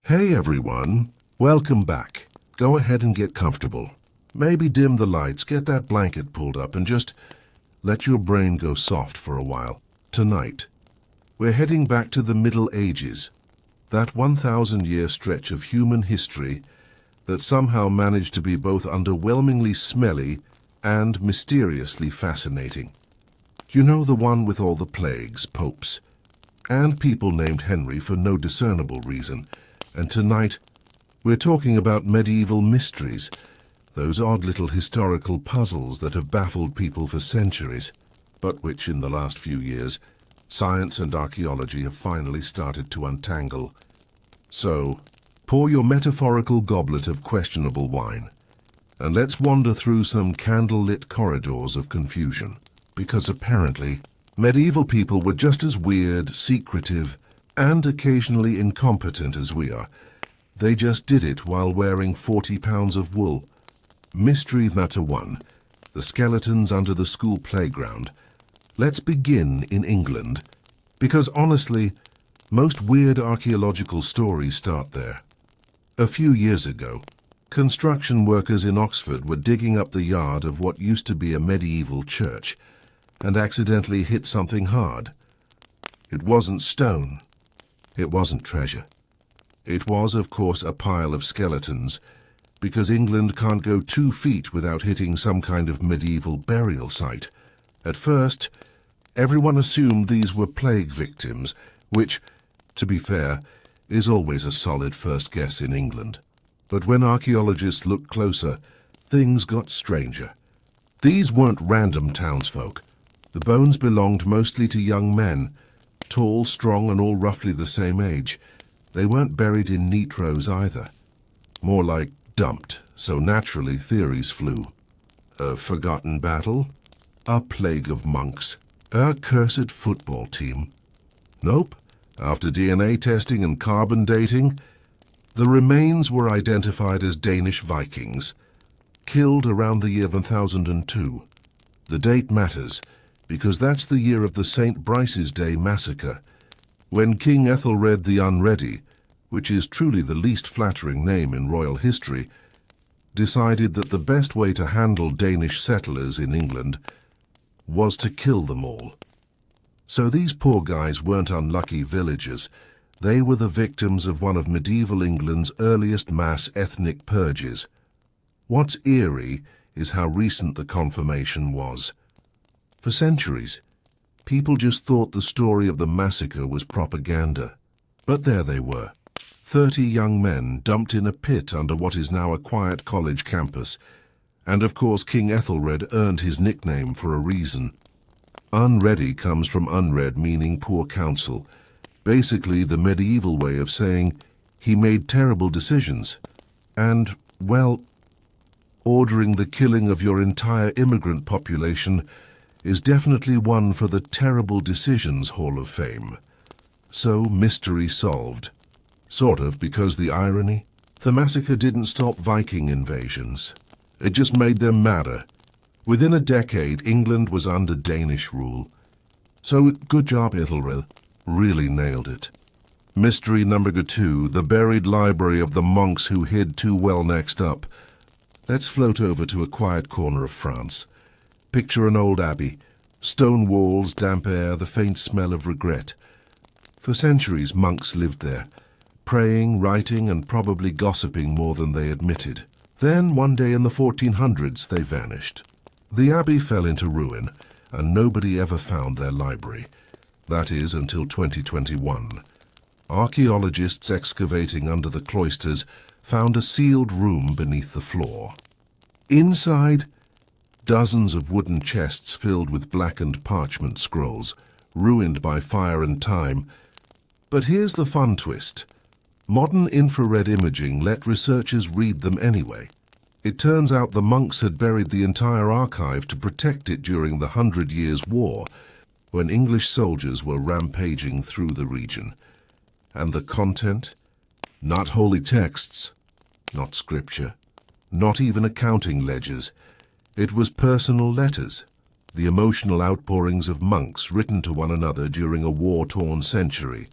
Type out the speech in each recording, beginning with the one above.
Hey everyone, welcome back. Go ahead and get comfortable. Maybe dim the lights, get that blanket pulled up, and just let your brain go soft for a while. Tonight, we're heading back to the Middle Ages, that 1,000-year stretch of human history that somehow managed to be both underwhelmingly smelly and mysteriously fascinating. You know, the one with all the plagues, popes, and people named Henry for no discernible reason. And tonight, we're talking about medieval mysteries, those odd little historical puzzles that have baffled people for centuries, but which in the last few years, science and archaeology have finally started to untangle. So, pour your metaphorical goblet of questionable wine, and let's wander through some candle-lit corridors of confusion, because apparently, medieval people were just as weird, secretive, and occasionally incompetent as we are. They just did it while wearing 40 pounds of wool. Mystery Matter 1. The skeletons under the school playground. Let's begin in England, because honestly, most weird archaeological stories start there. A few years ago, construction workers in Oxford were digging up the yard of what used to be a medieval church and accidentally hit something hard. It wasn't stone. It wasn't treasure. It was, of course, a pile of skeletons, because England can't go 2 feet without hitting some kind of medieval burial site. At first, everyone assumed these were plague victims, which, to be fair, is always a solid first guess in England. But when archaeologists looked closer, things got stranger. These weren't random townsfolk. The bones belonged mostly to young men, tall, strong, and all roughly the same age. They weren't buried in neat rows either. More like dumped, so naturally theories flew. A forgotten battle? A plague of monks? A cursed football team? Nope. After DNA testing and carbon dating, the remains were identified as Danish Vikings, killed around the year 1002. The date matters, because that's the year of the St. Brice's Day massacre, when King Ethelred the Unready, which is truly the least flattering name in royal history, decided that the best way to handle Danish settlers in England was to kill them all. So these poor guys weren't unlucky villagers. They were the victims of one of medieval England's earliest mass ethnic purges. What's eerie is how recent the confirmation was. For centuries, people just thought the story of the massacre was propaganda. But there they were, 30 young men dumped in a pit under what is now a quiet college campus. And of course King Ethelred earned his nickname for a reason. Unready comes from unread, meaning poor counsel. Basically the medieval way of saying he made terrible decisions. And, well, ordering the killing of your entire immigrant population is definitely one for the Terrible Decisions Hall of Fame. So, mystery solved. Sort of, because the irony? The massacre didn't stop Viking invasions. It just made them madder. Within a decade, England was under Danish rule. So, good job, Ethelred. Really nailed it. Mystery number 2, the buried library of the monks who hid too well next up. Let's float over to a quiet corner of France. Picture an old abbey, stone walls, damp air, the faint smell of regret. For centuries, monks lived there, praying, writing, and probably gossiping more than they admitted. Then, one day in the 1400s, they vanished. The abbey fell into ruin, and nobody ever found their library. That is, until 2021. Archaeologists excavating under the cloisters found a sealed room beneath the floor. Inside, dozens of wooden chests filled with blackened parchment scrolls, ruined by fire and time. But here's the fun twist. Modern infrared imaging let researchers read them anyway. It turns out the monks had buried the entire archive to protect it during the 100 Years' War, when English soldiers were rampaging through the region. And the content? Not holy texts, not scripture, not even accounting ledgers. It was personal letters, the emotional outpourings of monks written to one another during a war-torn century.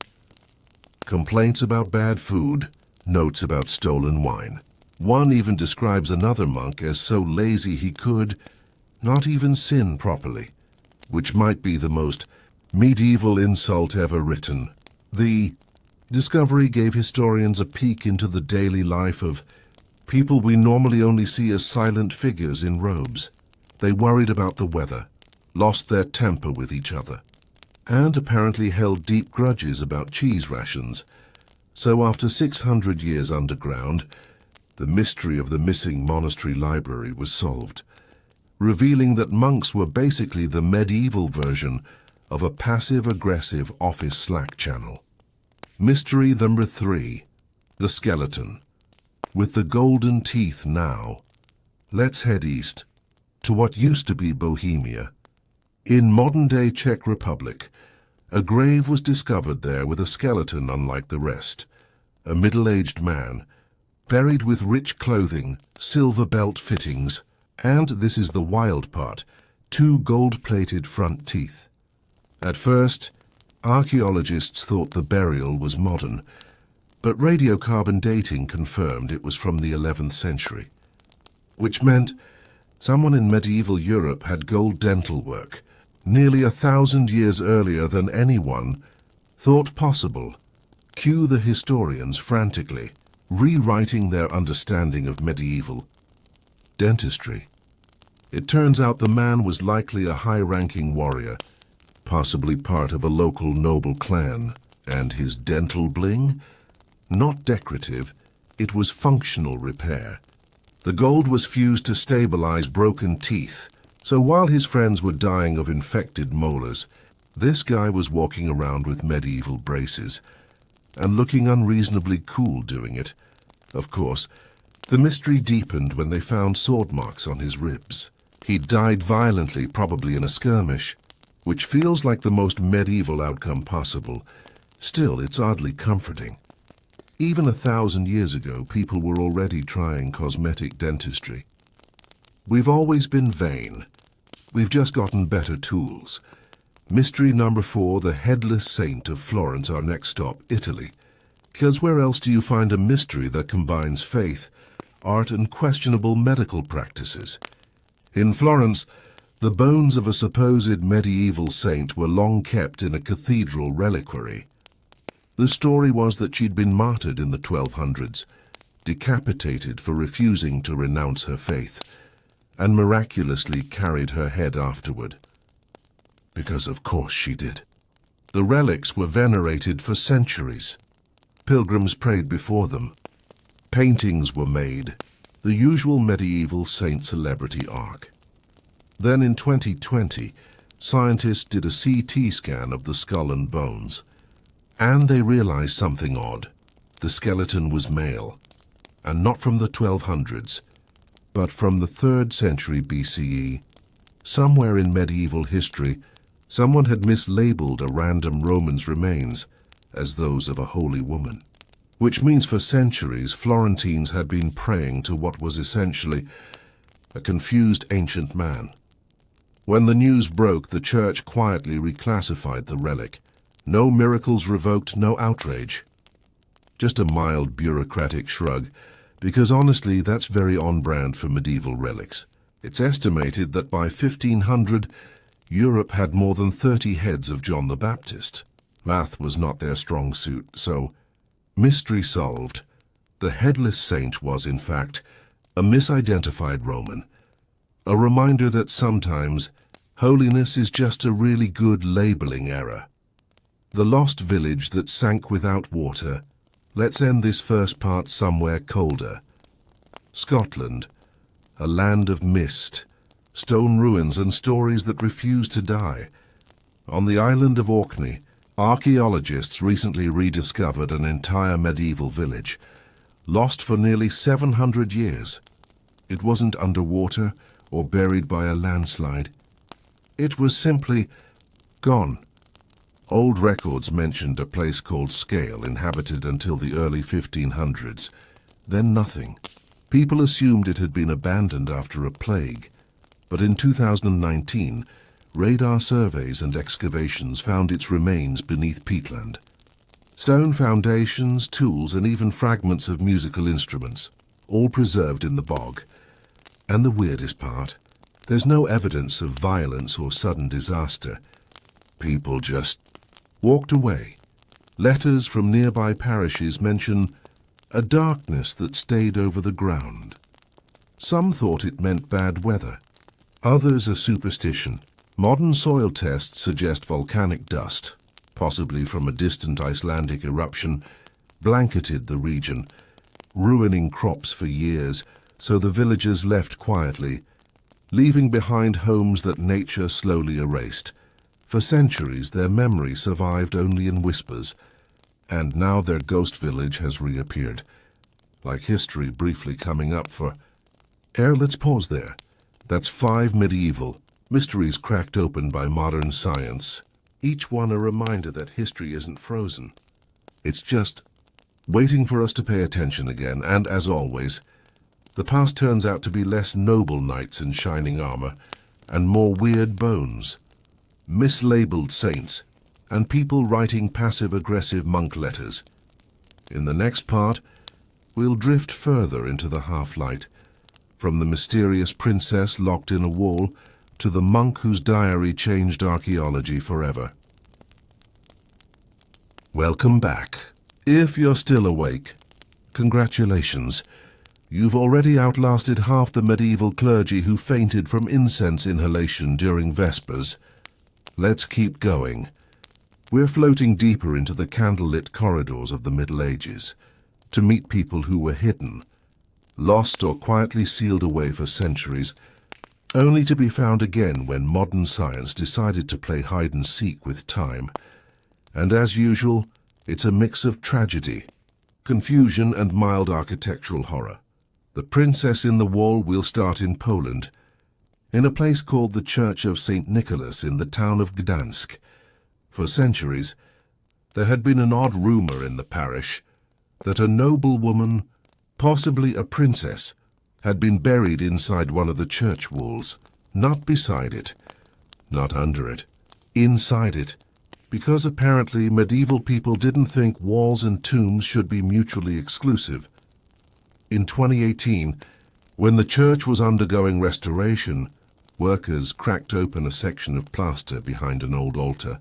Complaints about bad food, notes about stolen wine. One even describes another monk as so lazy he could not even sin properly, which might be the most medieval insult ever written. The discovery gave historians a peek into the daily life of people we normally only see as silent figures in robes. They worried about the weather, lost their temper with each other, and apparently held deep grudges about cheese rations. So after 600 years underground, the mystery of the missing monastery library was solved, revealing that monks were basically the medieval version of a passive-aggressive office Slack channel. Mystery number 3, the skeleton. With the golden teeth now, let's head east to what used to be Bohemia. In modern-day Czech Republic, a grave was discovered there with a skeleton unlike the rest. A middle-aged man, buried with rich clothing, silver belt fittings, and, this is the wild part, 2 gold-plated front teeth. At first, archaeologists thought the burial was modern, but radiocarbon dating confirmed it was from the 11th century, which meant someone in medieval Europe had gold dental work, nearly 1,000 years earlier than anyone thought possible. Cue the historians frantically, rewriting their understanding of medieval dentistry. It turns out the man was likely a high-ranking warrior, possibly part of a local noble clan, and his dental bling? Not decorative, it was functional repair. The gold was fused to stabilize broken teeth, so while his friends were dying of infected molars, this guy was walking around with medieval braces, and looking unreasonably cool doing it. Of course, the mystery deepened when they found sword marks on his ribs. He'd died violently, probably in a skirmish, which feels like the most medieval outcome possible. Still, it's oddly comforting. Even 1,000 years ago, people were already trying cosmetic dentistry. We've always been vain. We've just gotten better tools. Mystery number 4, the headless saint of Florence, our next stop, Italy. Because where else do you find a mystery that combines faith, art, and questionable medical practices? In Florence, the bones of a supposed medieval saint were long kept in a cathedral reliquary. The story was that she'd been martyred in the 1200s, decapitated for refusing to renounce her faith, and miraculously carried her head afterward. Because of course she did. The relics were venerated for centuries. Pilgrims prayed before them. Paintings were made, the usual medieval saint celebrity arc. Then in 2020, scientists did a CT scan of the skull and bones, and they realized something odd. The skeleton was male, and not from the 1200s, but from the 3rd century BCE. Somewhere in medieval history, someone had mislabeled a random Roman's remains as those of a holy woman, which means for centuries Florentines had been praying to what was essentially a confused ancient man. When the news broke, the church quietly reclassified the relic. No miracles revoked, no outrage. Just a mild bureaucratic shrug, because honestly, that's very on-brand for medieval relics. It's estimated that by 1500, Europe had more than 30 heads of John the Baptist. Math was not their strong suit, so mystery solved. The headless saint was, in fact, a misidentified Roman. A reminder that sometimes holiness is just a really good labeling error. The lost village that sank without water. Let's end this first part somewhere colder. Scotland, a land of mist, stone ruins and stories that refuse to die. On the island of Orkney, archaeologists recently rediscovered an entire medieval village, lost for nearly 700 years. It wasn't underwater or buried by a landslide. It was simply gone. Old records mentioned a place called Scale, inhabited until the early 1500s. Then nothing. People assumed it had been abandoned after a plague. But in 2019, radar surveys and excavations found its remains beneath peatland. Stone foundations, tools, and even fragments of musical instruments, all preserved in the bog. And the weirdest part, there's no evidence of violence or sudden disaster. People just walked away. Letters from nearby parishes mention a darkness that stayed over the ground. Some thought it meant bad weather. Others a superstition. Modern soil tests suggest volcanic dust, possibly from a distant Icelandic eruption, blanketed the region, ruining crops for years, so the villagers left quietly, leaving behind homes that nature slowly erased. For centuries, their memory survived only in whispers, and now their ghost village has reappeared, like history briefly coming up for... Let's pause there. That's 5 medieval mysteries cracked open by modern science. Each one a reminder that history isn't frozen. It's just waiting for us to pay attention again, and as always, the past turns out to be less noble knights in shining armor and more weird bones, mislabeled saints, and people writing passive-aggressive monk letters. In the next part, we'll drift further into the half-light, from the mysterious princess locked in a wall to the monk whose diary changed archaeology forever. Welcome back. If you're still awake, congratulations. You've already outlasted half the medieval clergy who fainted from incense inhalation during Vespers. Let's keep going. We're floating deeper into the candlelit corridors of the Middle Ages to meet people who were hidden, lost or quietly sealed away for centuries, only to be found again when modern science decided to play hide-and-seek with time. And as usual, it's a mix of tragedy, confusion, and mild architectural horror. The Princess in the Wall will start in Poland, in a place called the Church of St. Nicholas in the town of Gdansk. For centuries, there had been an odd rumor in the parish that a noble woman, possibly a princess, had been buried inside one of the church walls, not beside it, not under it, inside it, because apparently medieval people didn't think walls and tombs should be mutually exclusive. In 2018, when the church was undergoing restoration, workers cracked open a section of plaster behind an old altar,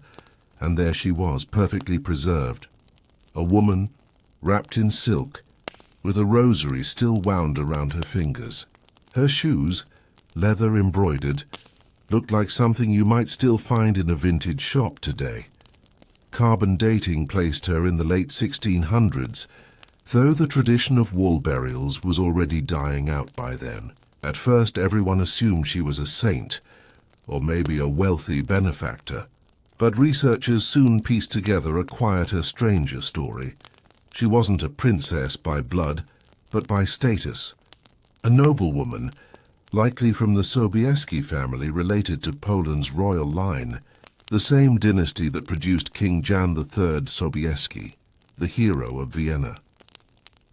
and there she was, perfectly preserved. A woman, wrapped in silk, with a rosary still wound around her fingers. Her shoes, leather embroidered, looked like something you might still find in a vintage shop today. Carbon dating placed her in the late 1600s, though the tradition of wall burials was already dying out by then. At first, everyone assumed she was a saint, or maybe a wealthy benefactor. But researchers soon pieced together a quieter, stranger story. She wasn't a princess by blood, but by status. A noblewoman, likely from the Sobieski family related to Poland's royal line, the same dynasty that produced King Jan III Sobieski, the hero of Vienna.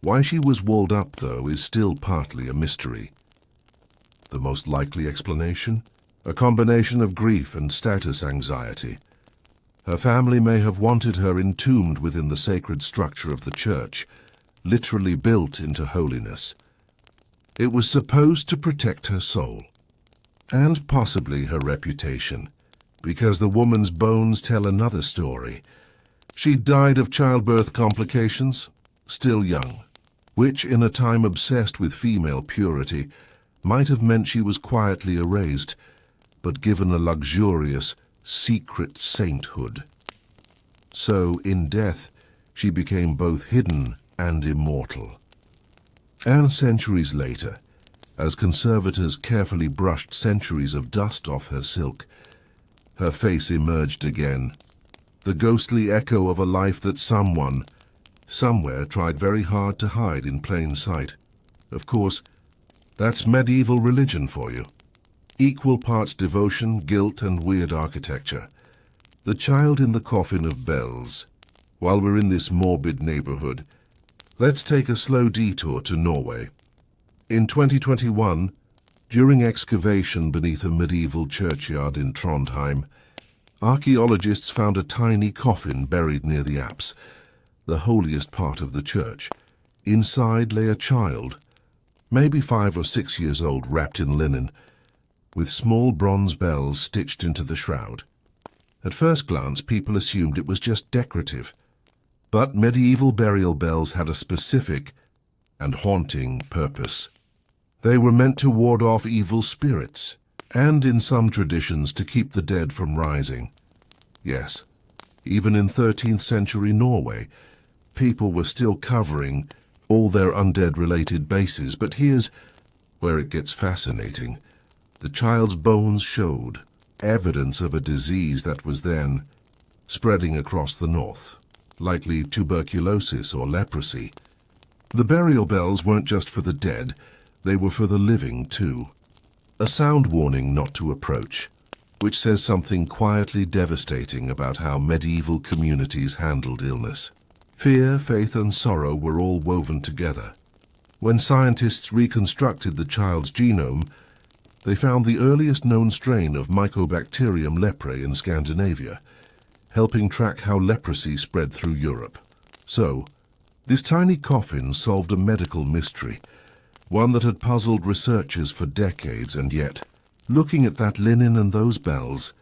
Why she was walled up, though, is still partly a mystery. The most likely explanation? A combination of grief and status anxiety. Her family may have wanted her entombed within the sacred structure of the church, literally built into holiness. It was supposed to protect her soul, and possibly her reputation, because the woman's bones tell another story. She died of childbirth complications, still young, which, in a time obsessed with female purity, might have meant she was quietly erased, but given a luxurious, secret sainthood. So, in death, she became both hidden and immortal. And centuries later, as conservators carefully brushed centuries of dust off her silk, her face emerged again, the ghostly echo of a life that someone, somewhere, tried very hard to hide in plain sight. Of course, that's medieval religion for you. Equal parts devotion, guilt, and weird architecture. The child in the coffin of bells. While we're in this morbid neighborhood, let's take a slow detour to Norway. In 2021, during excavation beneath a medieval churchyard in Trondheim, archaeologists found a tiny coffin buried near the apse, the holiest part of the church. Inside lay a child, maybe 5 or 6 years old, wrapped in linen, with small bronze bells stitched into the shroud. At first glance, people assumed it was just decorative, but medieval burial bells had a specific and haunting purpose. They were meant to ward off evil spirits, and in some traditions to keep the dead from rising. Yes, even in 13th century Norway, people were still covering all their undead-related bases, but here's where it gets fascinating. The child's bones showed evidence of a disease that was then spreading across the north, likely tuberculosis or leprosy. The burial bells weren't just for the dead, they were for the living too. A sound warning not to approach, which says something quietly devastating about how medieval communities handled illness. Fear, faith, and sorrow were all woven together. When scientists reconstructed the child's genome, they found the earliest known strain of Mycobacterium leprae in Scandinavia, helping track how leprosy spread through Europe. So, this tiny coffin solved a medical mystery, one that had puzzled researchers for decades, and yet, looking at that linen and those bells,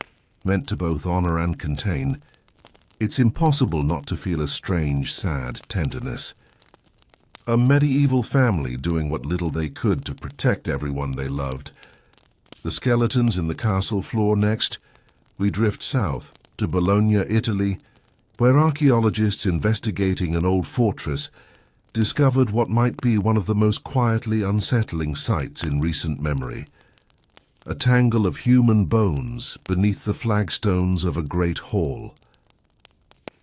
meant to both honor and contain, it's impossible not to feel a strange, sad tenderness. A medieval family doing what little they could to protect everyone they loved. The skeletons in the castle floor. Next, we drift south to Bologna, Italy, where archaeologists investigating an old fortress discovered what might be one of the most quietly unsettling sights in recent memory. A tangle of human bones beneath the flagstones of a great hall.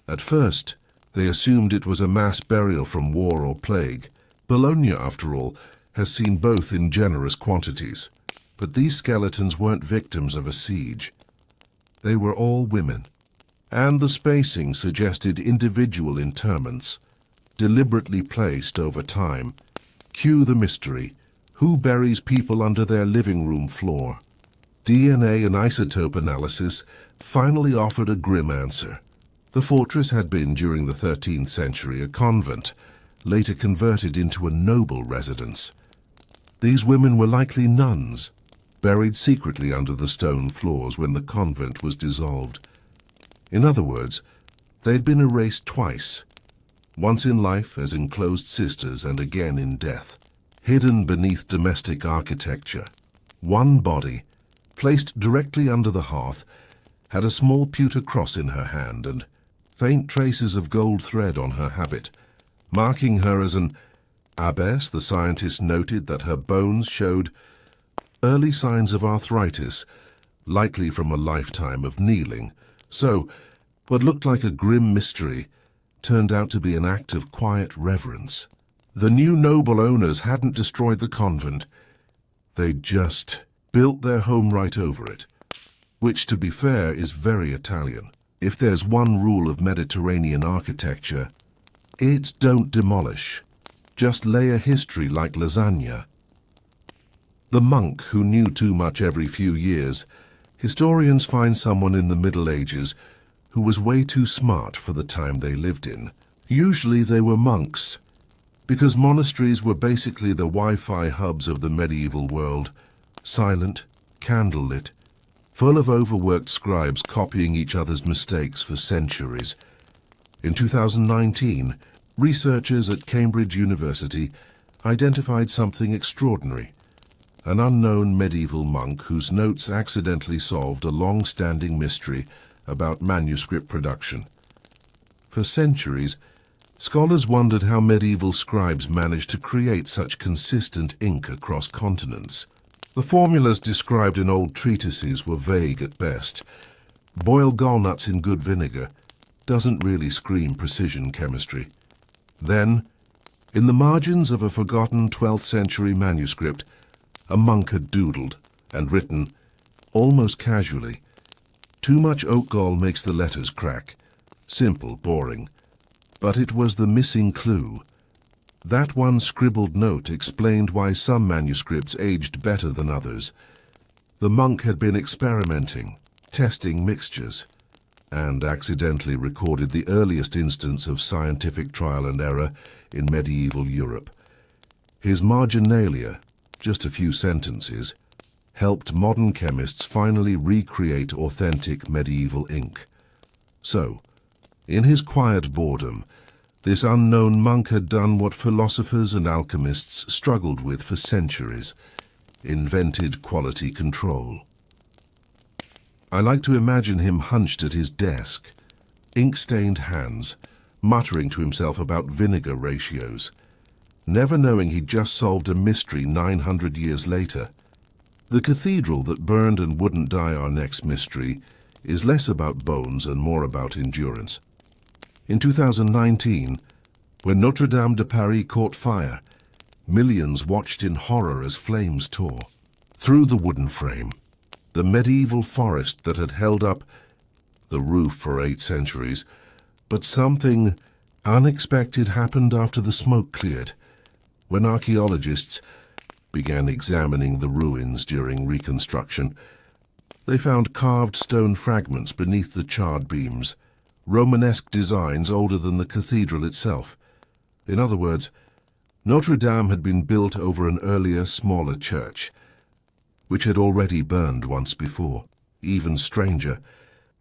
At first, they assumed it was a mass burial from war or plague. Bologna, after all, has seen both in generous quantities. But these skeletons weren't victims of a siege. They were all women, and the spacing suggested individual interments, deliberately placed over time. Cue the mystery. Who buries people under their living room floor? DNA and isotope analysis finally offered a grim answer. The fortress had been, during the 13th century, a convent, later converted into a noble residence. These women were likely nuns, buried secretly under the stone floors when the convent was dissolved. In other words, they'd been erased twice, once in life as enclosed sisters and again in death, hidden beneath domestic architecture. One body, placed directly under the hearth, had a small pewter cross in her hand and faint traces of gold thread on her habit, marking her as an abbess. The scientist noted that her bones showed early signs of arthritis, likely from a lifetime of kneeling. So, what looked like a grim mystery turned out to be an act of quiet reverence. The new noble owners hadn't destroyed the convent. They'd just built their home right over it, which, to be fair, is very Italian. If there's one rule of Mediterranean architecture, it's don't demolish. Just lay a history like lasagna. The monk who knew too much every few years, historians find someone in the Middle Ages who was way too smart for the time they lived in. Usually they were monks, because monasteries were basically the Wi-Fi hubs of the medieval world, silent, candlelit, full of overworked scribes copying each other's mistakes for centuries. In 2019, researchers at Cambridge University identified something extraordinary. An unknown medieval monk whose notes accidentally solved a long-standing mystery about manuscript production. For centuries, scholars wondered how medieval scribes managed to create such consistent ink across continents. The formulas described in old treatises were vague at best. Boil gallnuts in good vinegar doesn't really scream precision chemistry. Then, in the margins of a forgotten 12th century manuscript, a monk had doodled and written, almost casually, "Too much oat gall makes the letters crack." Simple, boring. But it was the missing clue. That one scribbled note explained why some manuscripts aged better than others. The monk had been experimenting, testing mixtures. and accidentally recorded the earliest instance of scientific trial and error in medieval Europe. His marginalia, just a few sentences, helped modern chemists finally recreate authentic medieval ink. So, in his quiet boredom, this unknown monk had done what philosophers and alchemists struggled with for centuries: invented quality control. I like to imagine him hunched at his desk, ink-stained hands, muttering to himself about vinegar ratios, never knowing he'd just solved a mystery 900 years later. The cathedral that burned and wouldn't die, our next mystery, is less about bones and more about endurance. In 2019, when Notre Dame de Paris caught fire, millions watched in horror as flames tore through the wooden frame. The medieval forest that had held up the roof for 8 centuries, but something unexpected happened after the smoke cleared. When archaeologists began examining the ruins during reconstruction, they found carved stone fragments beneath the charred beams, Romanesque designs older than the cathedral itself. In other words, Notre Dame had been built over an earlier, smaller church, which had already burned once before. Even stranger,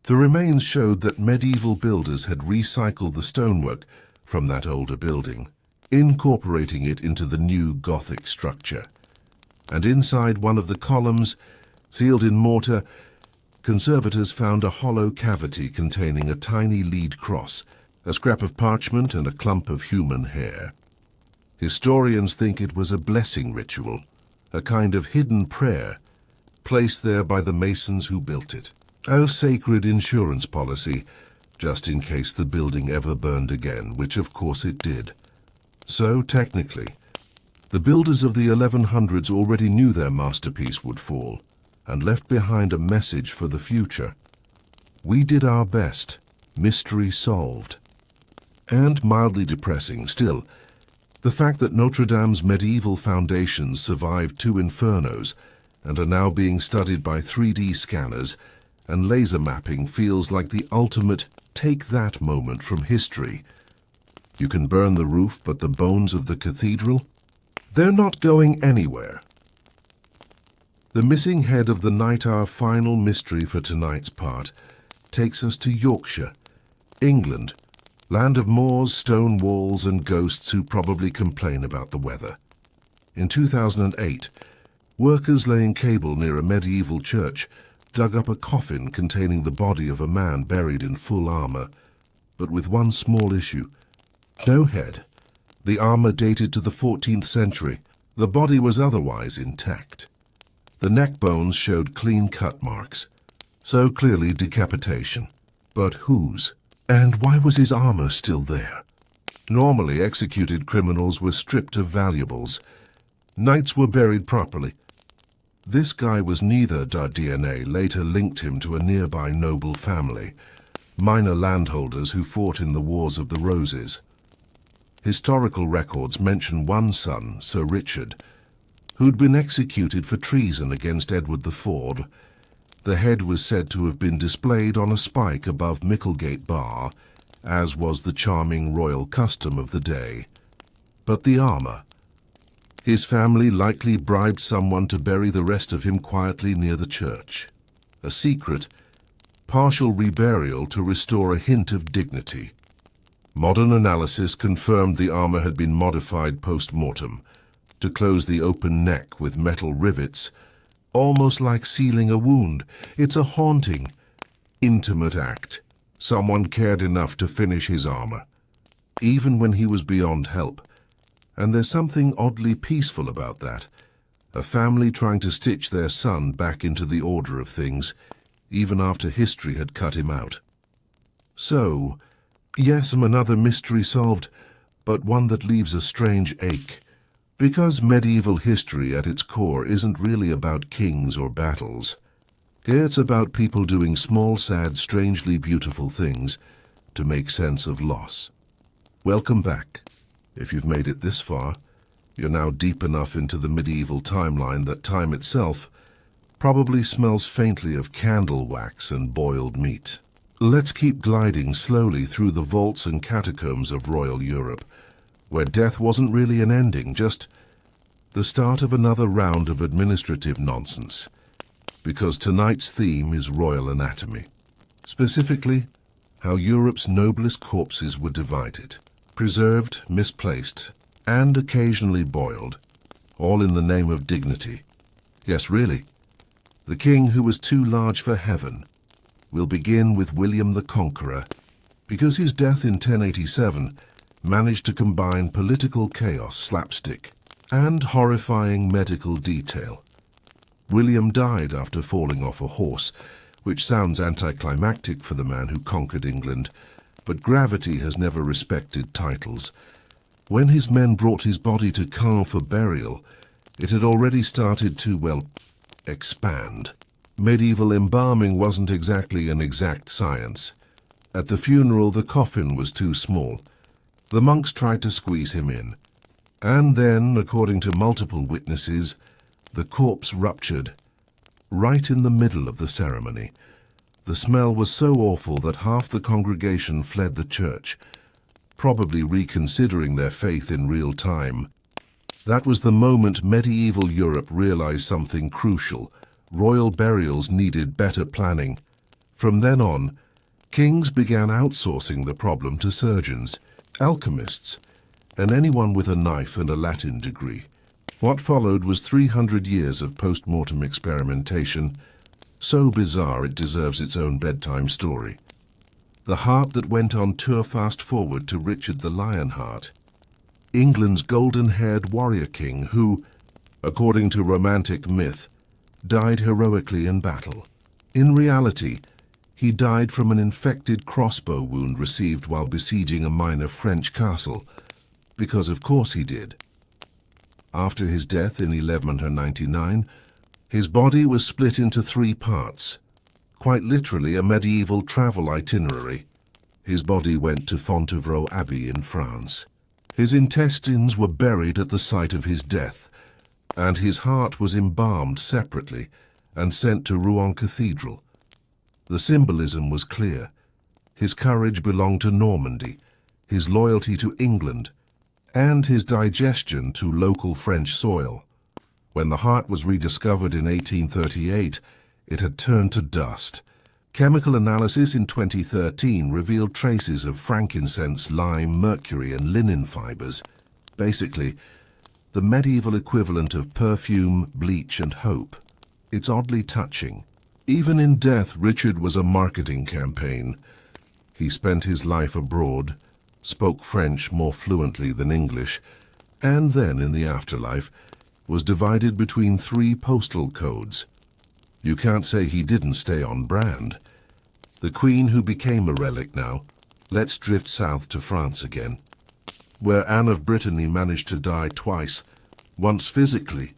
the remains showed that medieval builders had recycled the stonework from that older building, incorporating it into the new Gothic structure. And inside one of the columns, sealed in mortar, conservators found a hollow cavity containing a tiny lead cross, a scrap of parchment, and a clump of human hair. Historians think it was a blessing ritual, a kind of hidden prayer, placed there by the masons who built it. A sacred insurance policy, just in case the building ever burned again, which of course it did. So, technically, the builders of the 1100s already knew their masterpiece would fall, and left behind a message for the future. We did our best. Mystery solved. And mildly depressing still, the fact that Notre Dame's medieval foundations survived 2 infernos and are now being studied by 3D scanners and laser mapping feels like the ultimate take-that moment from history. You can burn the roof, but the bones of the cathedral? They're not going anywhere. The missing head of the night, our final mystery for tonight's part, takes us to Yorkshire, England, land of moors, stone walls, and ghosts who probably complain about the weather. In 2008, workers laying cable near a medieval church dug up a coffin containing the body of a man buried in full armor, but with one small issue: no head. The armor dated to the 14th century. The body was otherwise intact. The neck bones showed clean cut marks, so clearly decapitation. But whose? And why was his armor still there? Normally, executed criminals were stripped of valuables. Knights were buried properly. This guy was neither. DNA later linked him to a nearby noble family, minor landholders who fought in the Wars of the Roses. Historical records mention one son, Sir Richard, who'd been executed for treason against Edward the Ford. The head was said to have been displayed on a spike above Micklegate Bar, as was the charming royal custom of the day. But the armor? His family likely bribed someone to bury the rest of him quietly near the church. A secret, partial reburial to restore a hint of dignity. Modern analysis confirmed the armor had been modified post-mortem to close the open neck with metal rivets, almost like sealing a wound. It's a haunting, intimate act. Someone cared enough to finish his armor, even when he was beyond help. And there's something oddly peaceful about that. A family trying to stitch their son back into the order of things, even after history had cut him out. So, yes, another mystery solved, but one that leaves a strange ache. Because medieval history at its core isn't really about kings or battles. It's about people doing small, sad, strangely beautiful things to make sense of loss. Welcome back. If you've made it this far, you're now deep enough into the medieval timeline that time itself probably smells faintly of candle wax and boiled meat. Let's keep gliding slowly through the vaults and catacombs of royal Europe, where death wasn't really an ending, just the start of another round of administrative nonsense. Because tonight's theme is royal anatomy. Specifically, how Europe's noblest corpses were divided, preserved, misplaced, and occasionally boiled, all in the name of dignity. Yes, really. The king who was too large for heaven. We'll begin with William the Conqueror, because his death in 1087 managed to combine political chaos, slapstick, and horrifying medical detail. William died after falling off a horse, which sounds anticlimactic for the man who conquered England, but gravity has never respected titles. When his men brought his body to Caen for burial, it had already started to, well, expand. Medieval embalming wasn't exactly an exact science. At the funeral, the coffin was too small. The monks tried to squeeze him in. And then, according to multiple witnesses, the corpse ruptured, right in the middle of the ceremony. The smell was so awful that half the congregation fled the church, probably reconsidering their faith in real time. That was the moment medieval Europe realized something crucial. Royal burials needed better planning. From then on, kings began outsourcing the problem to surgeons, alchemists, and anyone with a knife and a Latin degree. What followed was 300 years of post-mortem experimentation, so bizarre it deserves its own bedtime story. The heart that went on tour fast-forward to Richard the Lionheart, England's golden-haired warrior king who, according to romantic myth, died heroically in battle. In reality, he died from an infected crossbow wound received while besieging a minor French castle, because of course he did. After his death in 1199, his body was split into 3 parts, quite literally a medieval travel itinerary. His body went to Fontevraud Abbey in France. His intestines were buried at the site of his death, and his heart was embalmed separately and sent to Rouen Cathedral. The symbolism was clear. His courage belonged to Normandy, his loyalty to England, and his digestion to local French soil. When the heart was rediscovered in 1838, it had turned to dust. Chemical analysis in 2013 revealed traces of frankincense, lime, mercury, and linen fibers. Basically, the medieval equivalent of perfume, bleach, and hope. It's oddly touching. Even in death, Richard was a marketing campaign. He spent his life abroad, spoke French more fluently than English, and then, in the afterlife, was divided between 3 postal codes. You can't say he didn't stay on brand. The Queen, who became a relic now, let's drift south to France again, where Anne of Brittany managed to die twice, once physically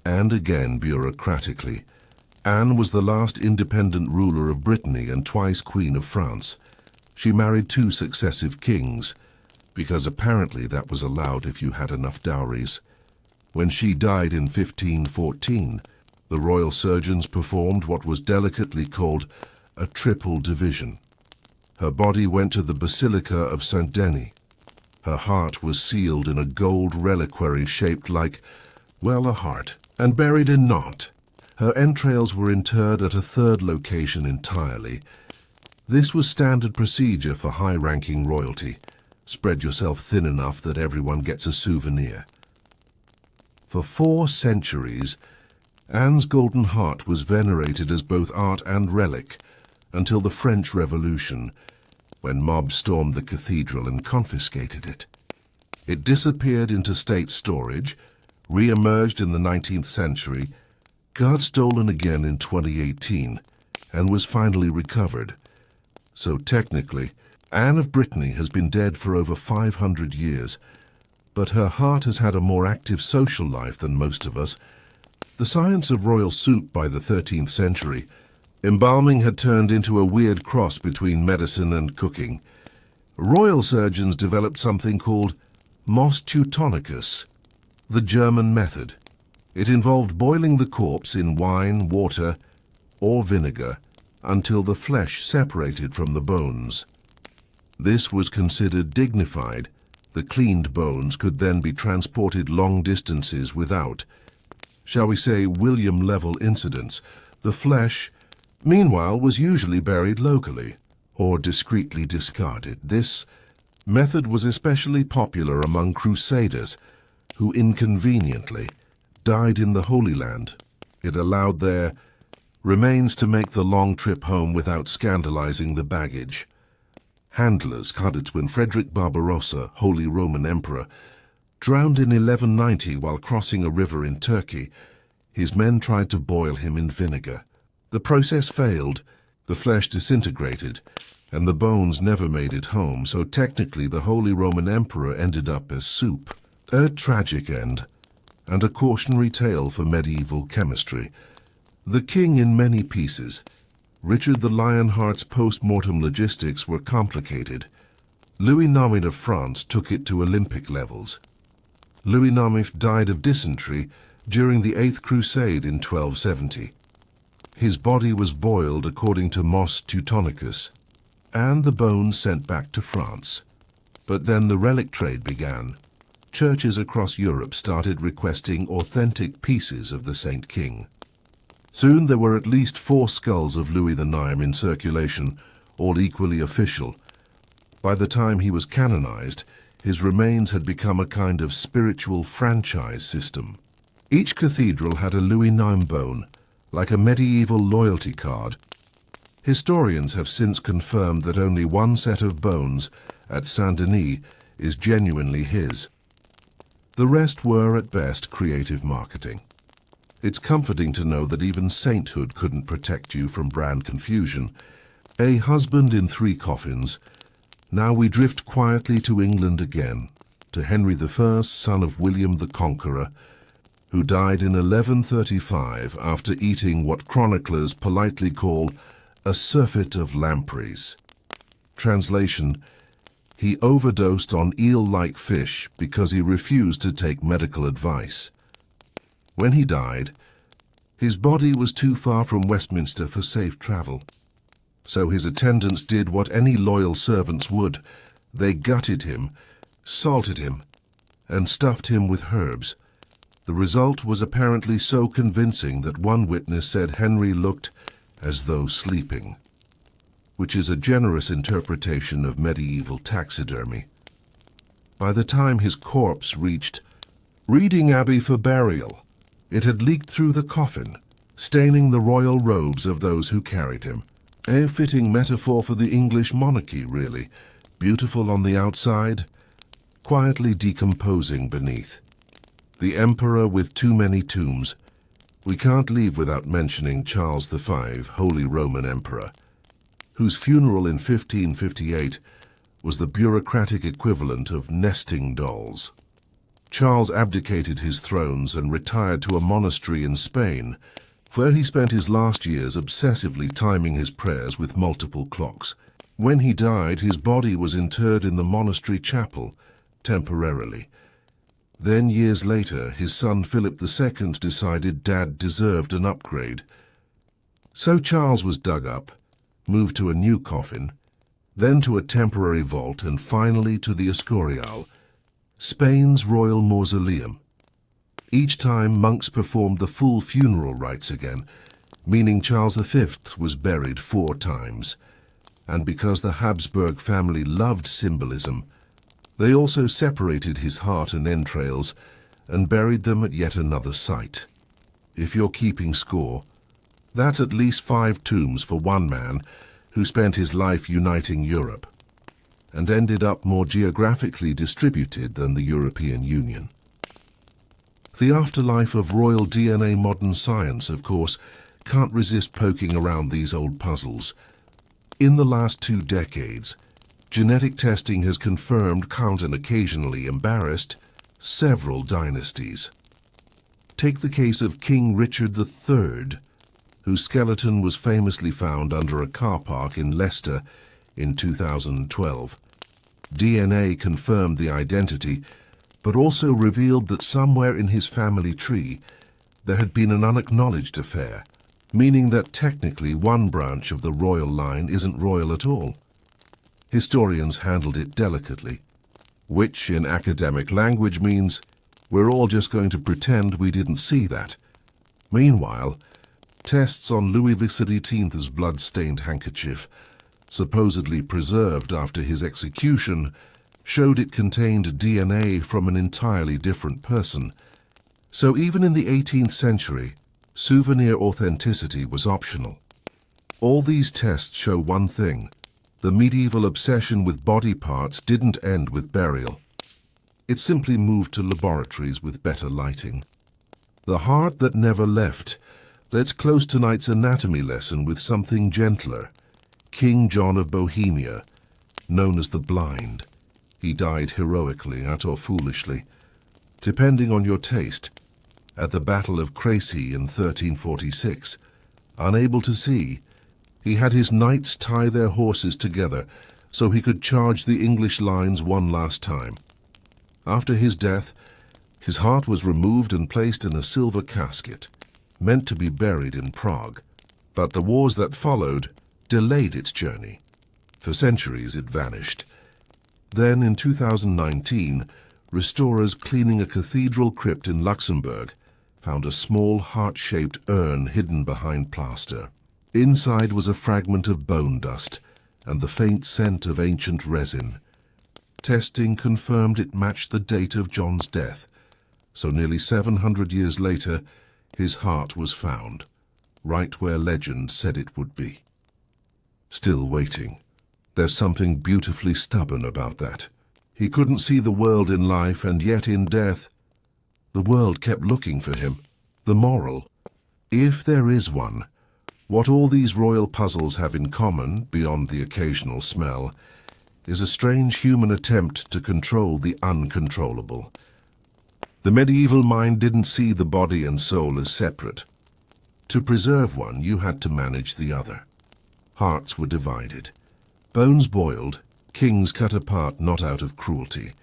and again bureaucratically. Anne was the last independent ruler of Brittany and twice Queen of France. She married 2 successive kings, because apparently that was allowed if you had enough dowries. When she died in 1514, the royal surgeons performed what was delicately called a triple division. Her body went to the Basilica of Saint Denis. Her heart was sealed in a gold reliquary shaped like, well, a heart, and buried in Nantes. Her entrails were interred at a 3rd location entirely. This was standard procedure for high-ranking royalty. Spread yourself thin enough that everyone gets a souvenir. For 4 centuries, Anne's golden heart was venerated as both art and relic until the French Revolution, when mobs stormed the cathedral and confiscated it. It disappeared into state storage, re-emerged in the 19th century, got stolen again in 2018, and was finally recovered. So technically, Anne of Brittany has been dead for over 500 years, but her heart has had a more active social life than most of us. The science of royal soup by the 13th century, embalming had turned into a weird cross between medicine and cooking. Royal surgeons developed something called mos teutonicus, the German method. It involved boiling the corpse in wine, water, or vinegar until the flesh separated from the bones. This was considered dignified. The cleaned bones could then be transported long distances without, shall we say, William-level incidents. The flesh, meanwhile, was usually buried locally or discreetly discarded. This method was especially popular among crusaders who inconveniently died in the Holy Land. It allowed their remains to make the long trip home without scandalizing the baggage. Handlers cut it when Frederick Barbarossa, Holy Roman Emperor, drowned in 1190 while crossing a river in Turkey. His men tried to boil him in vinegar. The process failed, the flesh disintegrated, and the bones never made it home, so technically the Holy Roman Emperor ended up as soup. A tragic end, and a cautionary tale for medieval chemistry. The king in many pieces. Richard the Lionheart's post-mortem logistics were complicated. Louis IX of France took it to Olympic levels. Louis IX died of dysentery during the Eighth Crusade in 1270. His body was boiled according to Mos Teutonicus, and the bones sent back to France. But then the relic trade began. Churches across Europe started requesting authentic pieces of the Saint King. Soon there were at least 4 skulls of Louis IX in circulation, all equally official. By the time he was canonized, his remains had become a kind of spiritual franchise system. Each cathedral had a Louis IX bone, like a medieval loyalty card. Historians have since confirmed that only one set of bones at Saint-Denis is genuinely his. The rest were, at best, creative marketing. It's comforting to know that even sainthood couldn't protect you from brand confusion. A husband in 3 coffins. Now we drift quietly to England again, to Henry I, son of William the Conqueror, who died in 1135 after eating what chroniclers politely call a surfeit of lampreys. Translation: he overdosed on eel-like fish because he refused to take medical advice. When he died, his body was too far from Westminster for safe travel. So his attendants did what any loyal servants would. They gutted him, salted him, and stuffed him with herbs. The result was apparently so convincing that one witness said Henry looked as though sleeping, which is a generous interpretation of medieval taxidermy. By the time his corpse reached Reading Abbey for burial, it had leaked through the coffin, staining the royal robes of those who carried him. A fitting metaphor for the English monarchy, really. Beautiful on the outside, quietly decomposing beneath. The emperor with too many tombs. We can't leave without mentioning Charles V, Holy Roman Emperor, whose funeral in 1558 was the bureaucratic equivalent of nesting dolls. Charles abdicated his thrones and retired to a monastery in Spain, where he spent his last years obsessively timing his prayers with multiple clocks. When he died, his body was interred in the monastery chapel, temporarily. Then, years later, his son Philip II decided Dad deserved an upgrade. So Charles was dug up, moved to a new coffin, then to a temporary vault, and finally to the Escorial, Spain's royal mausoleum. Each time monks performed the full funeral rites again, meaning Charles V was buried 4 times. And because the Habsburg family loved symbolism, they also separated his heart and entrails and buried them at yet another site. If you're keeping score, that's at least 5 tombs for one man who spent his life uniting Europe and ended up more geographically distributed than the European Union. The afterlife of royal DNA modern science, of course, can't resist poking around these old puzzles. In the last 2 decades, genetic testing has confirmed, and occasionally embarrassed, several dynasties. Take the case of King Richard III, whose skeleton was famously found under a car park in Leicester in 2012. DNA confirmed the identity, but also revealed that somewhere in his family tree there had been an unacknowledged affair. meaning that technically one branch of the royal line isn't royal at all. Historians handled it delicately, which in academic language means we're all just going to pretend we didn't see that. Meanwhile, tests on Louis XVIII's blood-stained handkerchief, supposedly preserved after his execution, showed it contained DNA from an entirely different person. So even in the 18th century, souvenir authenticity was optional. All these tests show one thing: the medieval obsession with body parts didn't end with burial. It simply moved to laboratories with better lighting. The heart that never left. Let's close tonight's anatomy lesson with something gentler. King John of Bohemia, known as the Blind. He died heroically, or foolishly, depending on your taste, at the Battle of Crécy in 1346. Unable to see, he had his knights tie their horses together so he could charge the English lines one last time. After his death, his heart was removed and placed in a silver casket, meant to be buried in Prague. But the wars that followed delayed its journey. For centuries it vanished. Then in 2019, restorers cleaning a cathedral crypt in Luxembourg found a small heart-shaped urn hidden behind plaster. Inside was a fragment of bone dust and the faint scent of ancient resin. Testing confirmed it matched the date of John's death, so nearly 700 years later, his heart was found, right where legend said it would be. Still waiting. There's something beautifully stubborn about that. He couldn't see the world in life, and yet in death, the world kept looking for him. The moral, if there is one, what all these royal puzzles have in common, beyond the occasional smell, is a strange human attempt to control the uncontrollable. The medieval mind didn't see the body and soul as separate. To preserve one, you had to manage the other. Hearts were divided. Bones boiled, kings cut apart not out of cruelty,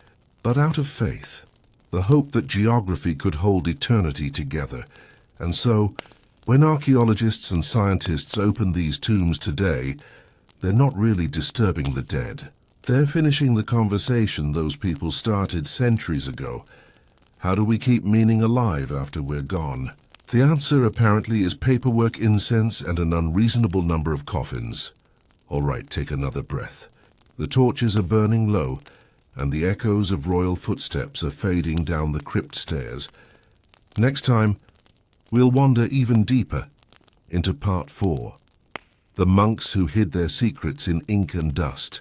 but out of faith, the hope that geography could hold eternity together. And so, when archaeologists and scientists open these tombs today, they're not really disturbing the dead. They're finishing the conversation those people started centuries ago. How do we keep meaning alive after we're gone? The answer apparently is paperwork, incense, and an unreasonable number of coffins. All right, take another breath. The torches are burning low, and the echoes of royal footsteps are fading down the crypt stairs. Next time, we'll wander even deeper into Part 4. The monks who hid their secrets in ink and dust,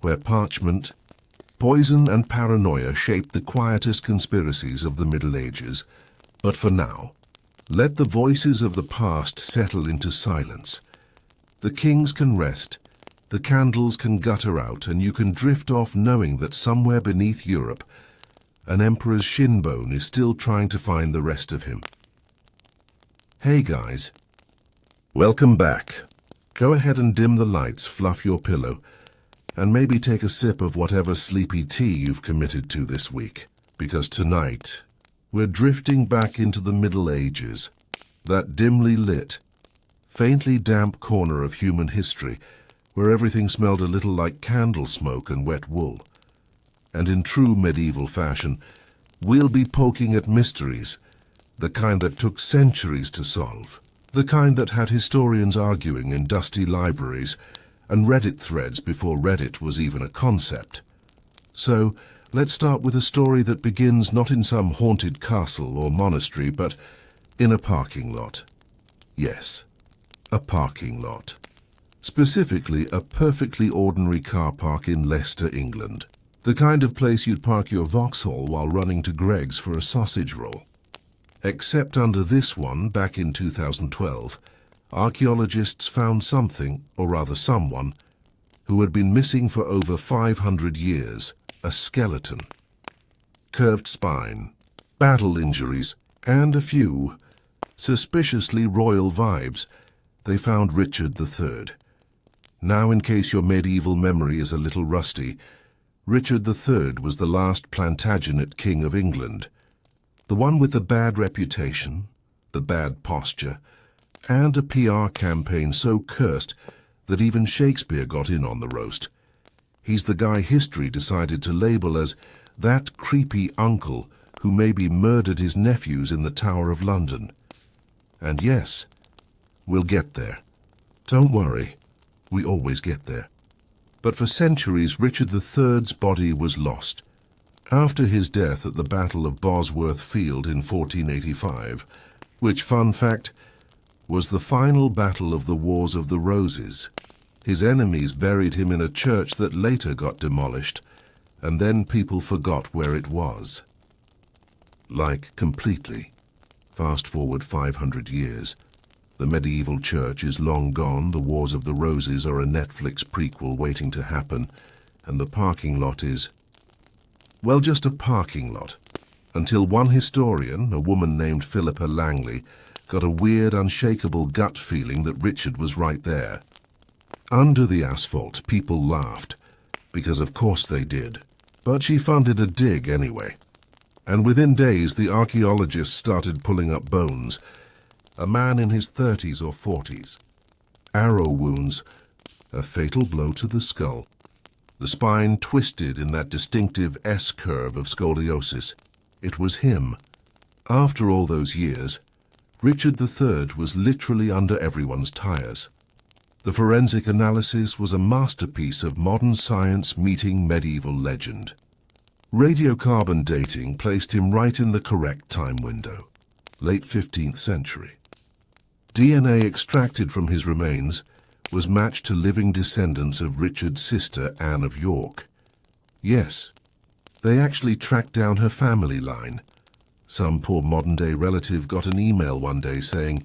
where parchment, poison, and paranoia shaped the quietest conspiracies of the Middle Ages. But for now, let the voices of the past settle into silence. The kings can rest, the candles can gutter out, and you can drift off knowing that somewhere beneath Europe, an emperor's shin bone is still trying to find the rest of him. Hey guys, welcome back. Go ahead and dim the lights, fluff your pillow, and maybe take a sip of whatever sleepy tea you've committed to this week, because tonight we're drifting back into the Middle Ages, that dimly lit, faintly damp corner of human history where everything smelled a little like candle smoke and wet wool. And in true medieval fashion, we'll be poking at mysteries, the kind that took centuries to solve, the kind that had historians arguing in dusty libraries and Reddit threads before Reddit was even a concept. So, let's start with a story that begins not in some haunted castle or monastery, but in a parking lot. Yes, a parking lot. Specifically, a perfectly ordinary car park in Leicester, England. The kind of place you'd park your Vauxhall while running to Greggs for a sausage roll. Except under this one, back in 2012, archaeologists found something, or rather someone, who had been missing for over 500 years, a skeleton. Curved spine, battle injuries, and a few suspiciously royal vibes. They found Richard III. Now, in case your medieval memory is a little rusty, Richard III was the last Plantagenet king of England. The one with the bad reputation, the bad posture, and a PR campaign so cursed that even Shakespeare got in on the roast. He's the guy history decided to label as that creepy uncle who maybe murdered his nephews in the Tower of London. And yes, we'll get there. Don't worry, we always get there. But for centuries, Richard III's body was lost. After his death at the Battle of Bosworth Field in 1485, which, fun fact, was the final battle of the Wars of the Roses, his enemies buried him in a church that later got demolished, and then people forgot where it was. Like, completely. Fast forward 500 years. The medieval church is long gone, the Wars of the Roses are a Netflix prequel waiting to happen, and the parking lot is, well, just a parking lot. Until one historian, a woman named Philippa Langley, got a weird, unshakable gut feeling that Richard was right there. Under the asphalt, people laughed, because of course they did. But she funded a dig anyway. And within days, the archaeologists started pulling up bones. A man in his 30s or 40s. Arrow wounds, a fatal blow to the skull. The spine twisted in that distinctive S-curve of scoliosis. It was him. After all those years, Richard III was literally under everyone's tires. The forensic analysis was a masterpiece of modern science meeting medieval legend. Radiocarbon dating placed him right in the correct time window, late 15th century. DNA extracted from his remains was matched to living descendants of Richard's sister Anne of York. Yes, they actually tracked down her family line. Some poor modern-day relative got an email one day saying,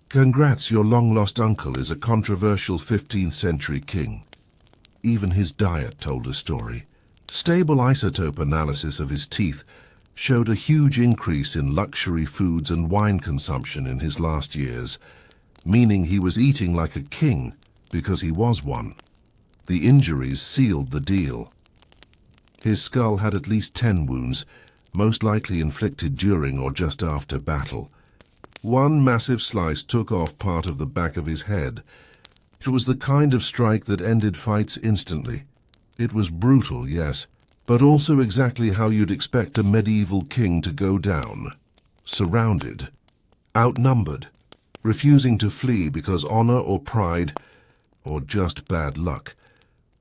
"Congrats, your long-lost uncle is a controversial 15th century king." Even his diet told a story. Stable isotope analysis of his teeth showed a huge increase in luxury foods and wine consumption in his last years, meaning he was eating like a king because he was one. The injuries sealed the deal. His skull had at least 10 wounds, most likely inflicted during or just after battle. One massive slice took off part of the back of his head. It was the kind of strike that ended fights instantly. It was brutal, yes, but also exactly how you'd expect a medieval king to go down. Surrounded, outnumbered, refusing to flee because honor or pride, or just bad luck.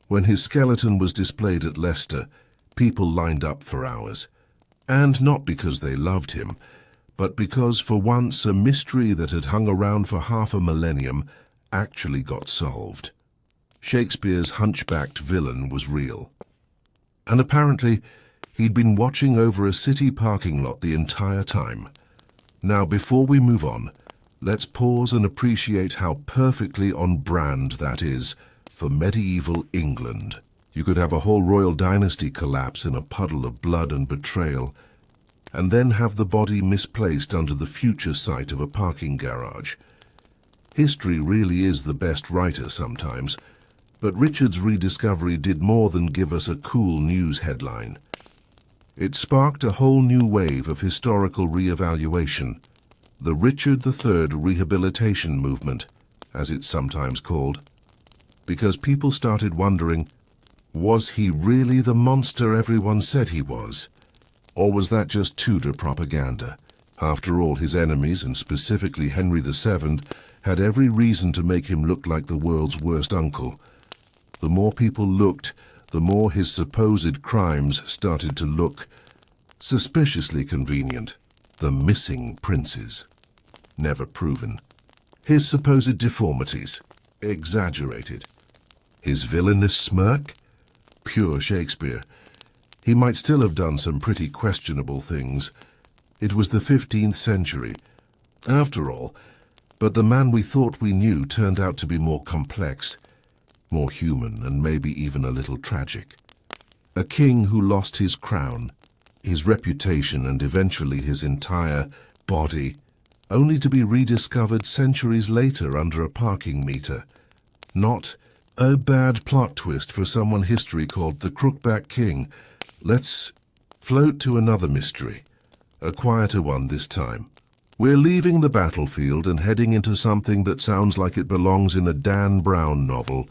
When his skeleton was displayed at Leicester, people lined up for hours. And not because they loved him, but because for once a mystery that had hung around for half a millennium actually got solved. Shakespeare's hunchbacked villain was real. And apparently, he'd been watching over a city parking lot the entire time. Now, before we move on, let's pause and appreciate how perfectly on brand that is for medieval England. You could have a whole royal dynasty collapse in a puddle of blood and betrayal, and then have the body misplaced under the future site of a parking garage. History really is the best writer sometimes, but Richard's rediscovery did more than give us a cool news headline. It sparked a whole new wave of historical re-evaluation, the Richard III rehabilitation movement, as it's sometimes called, because people started wondering, was he really the monster everyone said he was? Or was that just Tudor propaganda? After all, his enemies, and specifically Henry VII, had every reason to make him look like the world's worst uncle. The more people looked, the more his supposed crimes started to look suspiciously convenient. The missing princes. Never proven. His supposed deformities. Exaggerated. His villainous smirk? Pure Shakespeare. He might still have done some pretty questionable things. It was the 15th century. After all, but the man we thought we knew turned out to be more complex, more human, and maybe even a little tragic. A king who lost his crown, his reputation, and eventually his entire body, only to be rediscovered centuries later under a parking meter. Not a bad plot twist for someone history called the Crookback King. Let's float to another mystery, a quieter one this time. We're leaving the battlefield and heading into something that sounds like it belongs in a Dan Brown novel,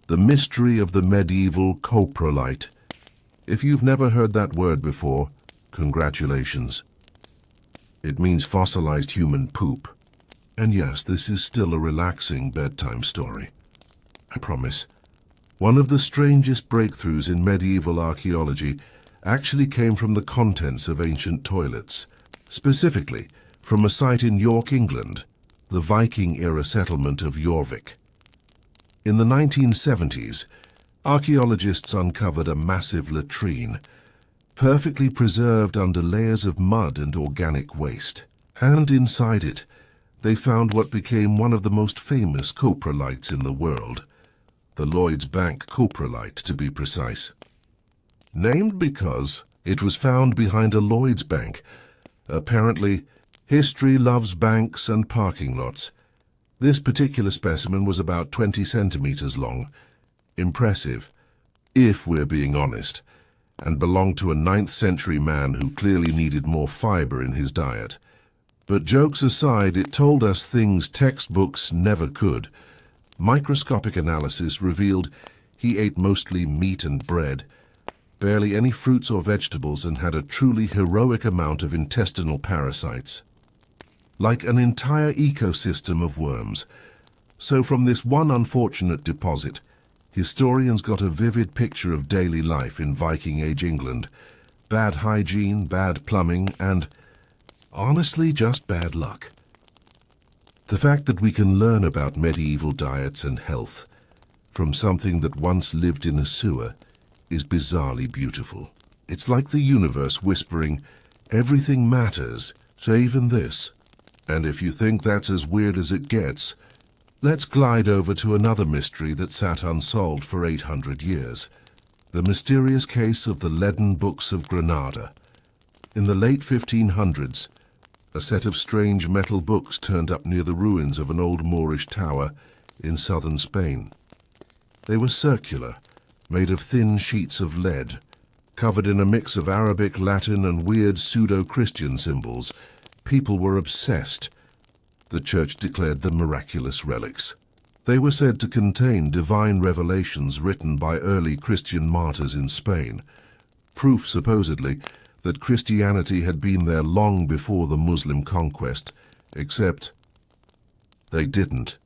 The Mystery of the Medieval Coprolite. If you've never heard that word before, congratulations. It means fossilized human poop. And yes, this is still a relaxing bedtime story. I promise. One of the strangest breakthroughs in medieval archaeology actually came from the contents of ancient toilets, specifically from a site in York, England, the Viking-era settlement of Jorvik. In the 1970s, archaeologists uncovered a massive latrine, perfectly preserved under layers of mud and organic waste. And inside it, they found what became one of the most famous coprolites in the world, the Lloyd's Bank coprolite, to be precise. Named because it was found behind a Lloyd's Bank. Apparently, history loves banks and parking lots. This particular specimen was about 20 centimeters long. Impressive, if we're being honest, and belonged to a 9th century man who clearly needed more fiber in his diet. But jokes aside, it told us things textbooks never could. Microscopic analysis revealed he ate mostly meat and bread, barely any fruits or vegetables, and had a truly heroic amount of intestinal parasites. Like an entire ecosystem of worms. So from this one unfortunate deposit, historians got a vivid picture of daily life in Viking-age England. Bad hygiene, bad plumbing, and honestly, just bad luck. The fact that we can learn about medieval diets and health from something that once lived in a sewer is bizarrely beautiful. It's like the universe whispering, everything matters, so even this. And if you think that's as weird as it gets, let's glide over to another mystery that sat unsolved for 800 years. The mysterious case of the leaden books of Granada. In the late 1500s, a set of strange metal books turned up near the ruins of an old Moorish tower in southern Spain. They were circular, made of thin sheets of lead, covered in a mix of Arabic, Latin, and weird pseudo-Christian symbols. People were obsessed. The church declared them miraculous relics. They were said to contain divine revelations written by early Christian martyrs in Spain, proof, supposedly, that Christianity had been there long before the Muslim conquest, except they didn't.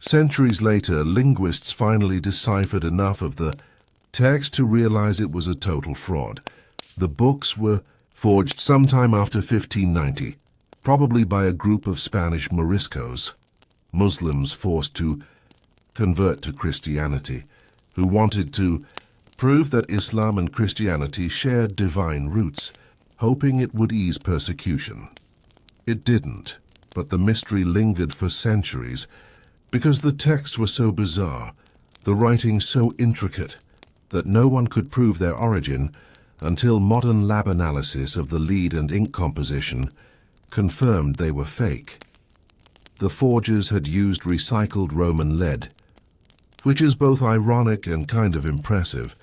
Centuries later, linguists finally deciphered enough of the text to realize it was a total fraud. The books were forged sometime after 1590, probably by a group of Spanish Moriscos, Muslims forced to convert to Christianity, who wanted to prove that Islam and Christianity shared divine roots, hoping it would ease persecution. It didn't, but the mystery lingered for centuries because the texts were so bizarre, the writing so intricate, that no one could prove their origin until modern lab analysis of the lead and ink composition confirmed they were fake. The forgers had used recycled Roman lead, which is both ironic and kind of impressive.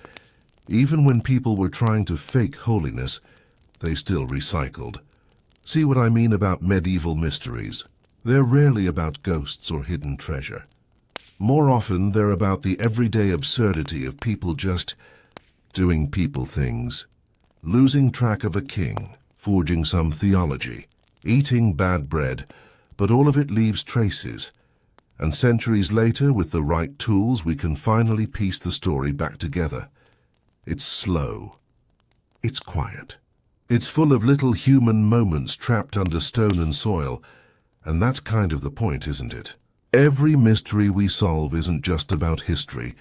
Even when people were trying to fake holiness, they still recycled. See what I mean about medieval mysteries? They're rarely about ghosts or hidden treasure. More often, they're about the everyday absurdity of people just doing people things. Losing track of a king, forging some theology, eating bad bread, but all of it leaves traces. And centuries later, with the right tools, we can finally piece the story back together. It's slow. It's quiet. It's full of little human moments trapped under stone and soil, and that's kind of the point, isn't it? Every mystery we solve isn't just about history.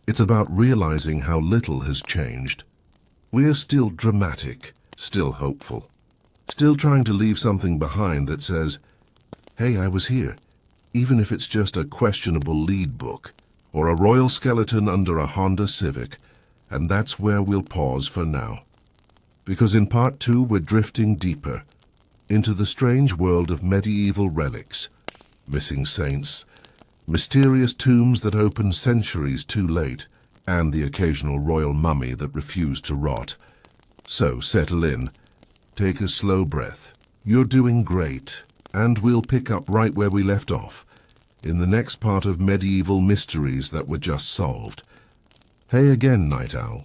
It's about realizing how little has changed. We're still dramatic, still hopeful, still trying to leave something behind that says, hey, I was here. Even if it's just a questionable lead book, or a royal skeleton under a Honda Civic, and that's where we'll pause for now. Because in part 2 we're drifting deeper, into the strange world of medieval relics, missing saints, mysterious tombs that opened centuries too late, and the occasional royal mummy that refused to rot. So settle in, take a slow breath. You're doing great. And we'll pick up right where we left off, in the next part of medieval mysteries that were just solved. Hey again, Night Owl.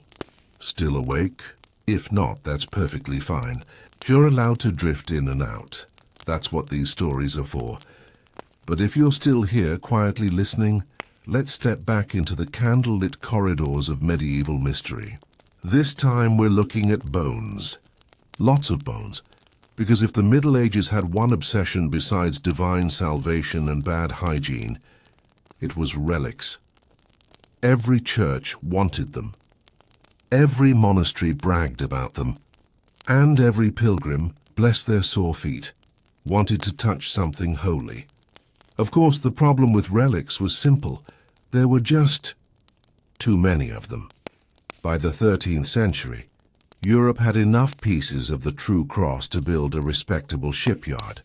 Still awake? If not, that's perfectly fine. You're allowed to drift in and out. That's what these stories are for. But if you're still here, quietly listening, let's step back into the candlelit corridors of medieval mystery. This time we're looking at bones. Lots of bones. Because if the Middle Ages had one obsession besides divine salvation and bad hygiene, it was relics. Every church wanted them. Every monastery bragged about them. And every pilgrim, bless their sore feet, wanted to touch something holy. Of course, the problem with relics was simple. There were just too many of them. By the 13th century, Europe had enough pieces of the true cross to build a respectable shipyard.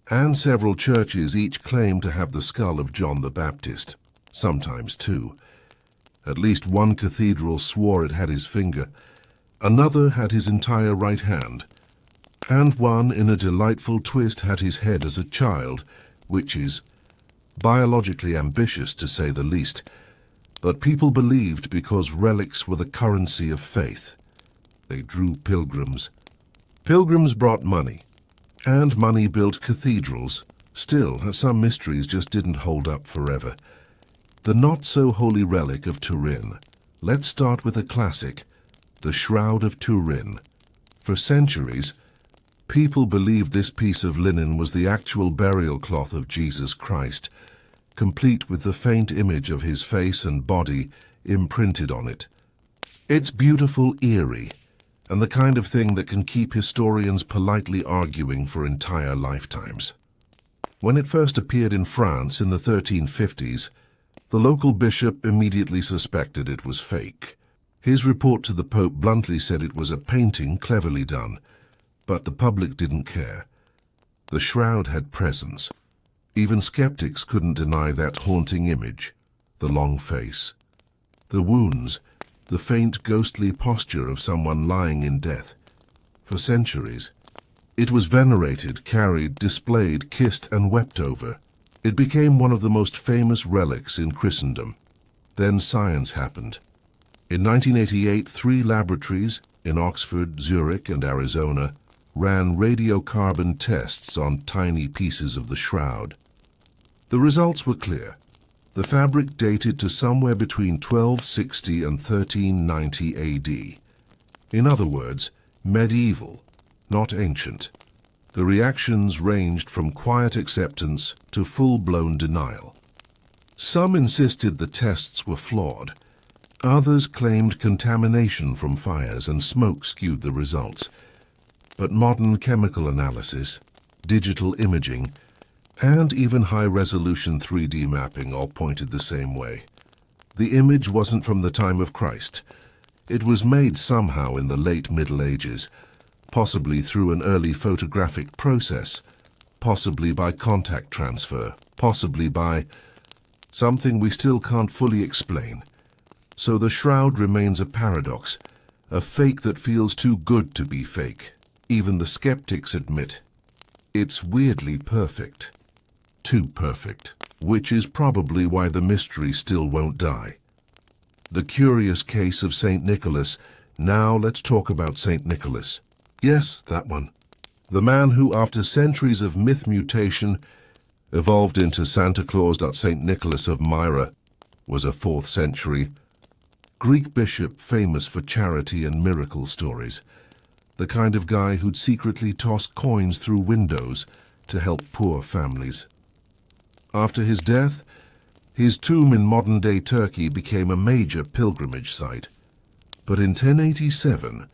And several churches each claimed to have the skull of John the Baptist, sometimes two. At least one cathedral swore it had his finger, another had his entire right hand, and one, in a delightful twist, had his head as a child, which is biologically ambitious to say the least. But people believed because relics were the currency of faith. They drew pilgrims. Pilgrims brought money, and money built cathedrals. Still, some mysteries just didn't hold up forever. The not-so-holy relic of Turin. Let's start with a classic, the Shroud of Turin. For centuries, people believed this piece of linen was the actual burial cloth of Jesus Christ, complete with the faint image of his face and body imprinted on it. It's beautiful, eerie, and the kind of thing that can keep historians politely arguing for entire lifetimes. When it first appeared in France in the 1350s, the local bishop immediately suspected it was fake. His report to the Pope bluntly said it was a painting cleverly done, but the public didn't care. The shroud had presence. Even skeptics couldn't deny that haunting image, the long face, the wounds, the faint ghostly posture of someone lying in death. For centuries, it was venerated, carried, displayed, kissed, and wept over. It became one of the most famous relics in Christendom. Then science happened. In 1988, 3 laboratories in Oxford, Zurich, and Arizona ran radiocarbon tests on tiny pieces of the shroud. The results were clear. The fabric dated to somewhere between 1260 and 1390 AD. In other words, medieval, not ancient. The reactions ranged from quiet acceptance to full-blown denial. Some insisted the tests were flawed. Others claimed contamination from fires and smoke skewed the results. But modern chemical analysis, digital imaging, and even high-resolution 3D mapping all pointed the same way. The image wasn't from the time of Christ. It was made somehow in the late Middle Ages, possibly through an early photographic process, possibly by contact transfer, possibly by something we still can't fully explain. So the shroud remains a paradox, a fake that feels too good to be fake. Even the skeptics admit it's weirdly perfect. Too perfect, which is probably why the mystery still won't die. The curious case of St. Nicholas. Now let's talk about St. Nicholas. Yes, that one. The man who, after centuries of myth mutation, evolved into Santa Claus. St. Nicholas of Myra was a 4th century Greek bishop famous for charity and miracle stories. The kind of guy who'd secretly toss coins through windows to help poor families. After his death, his tomb in modern-day Turkey became a major pilgrimage site. But in 1087,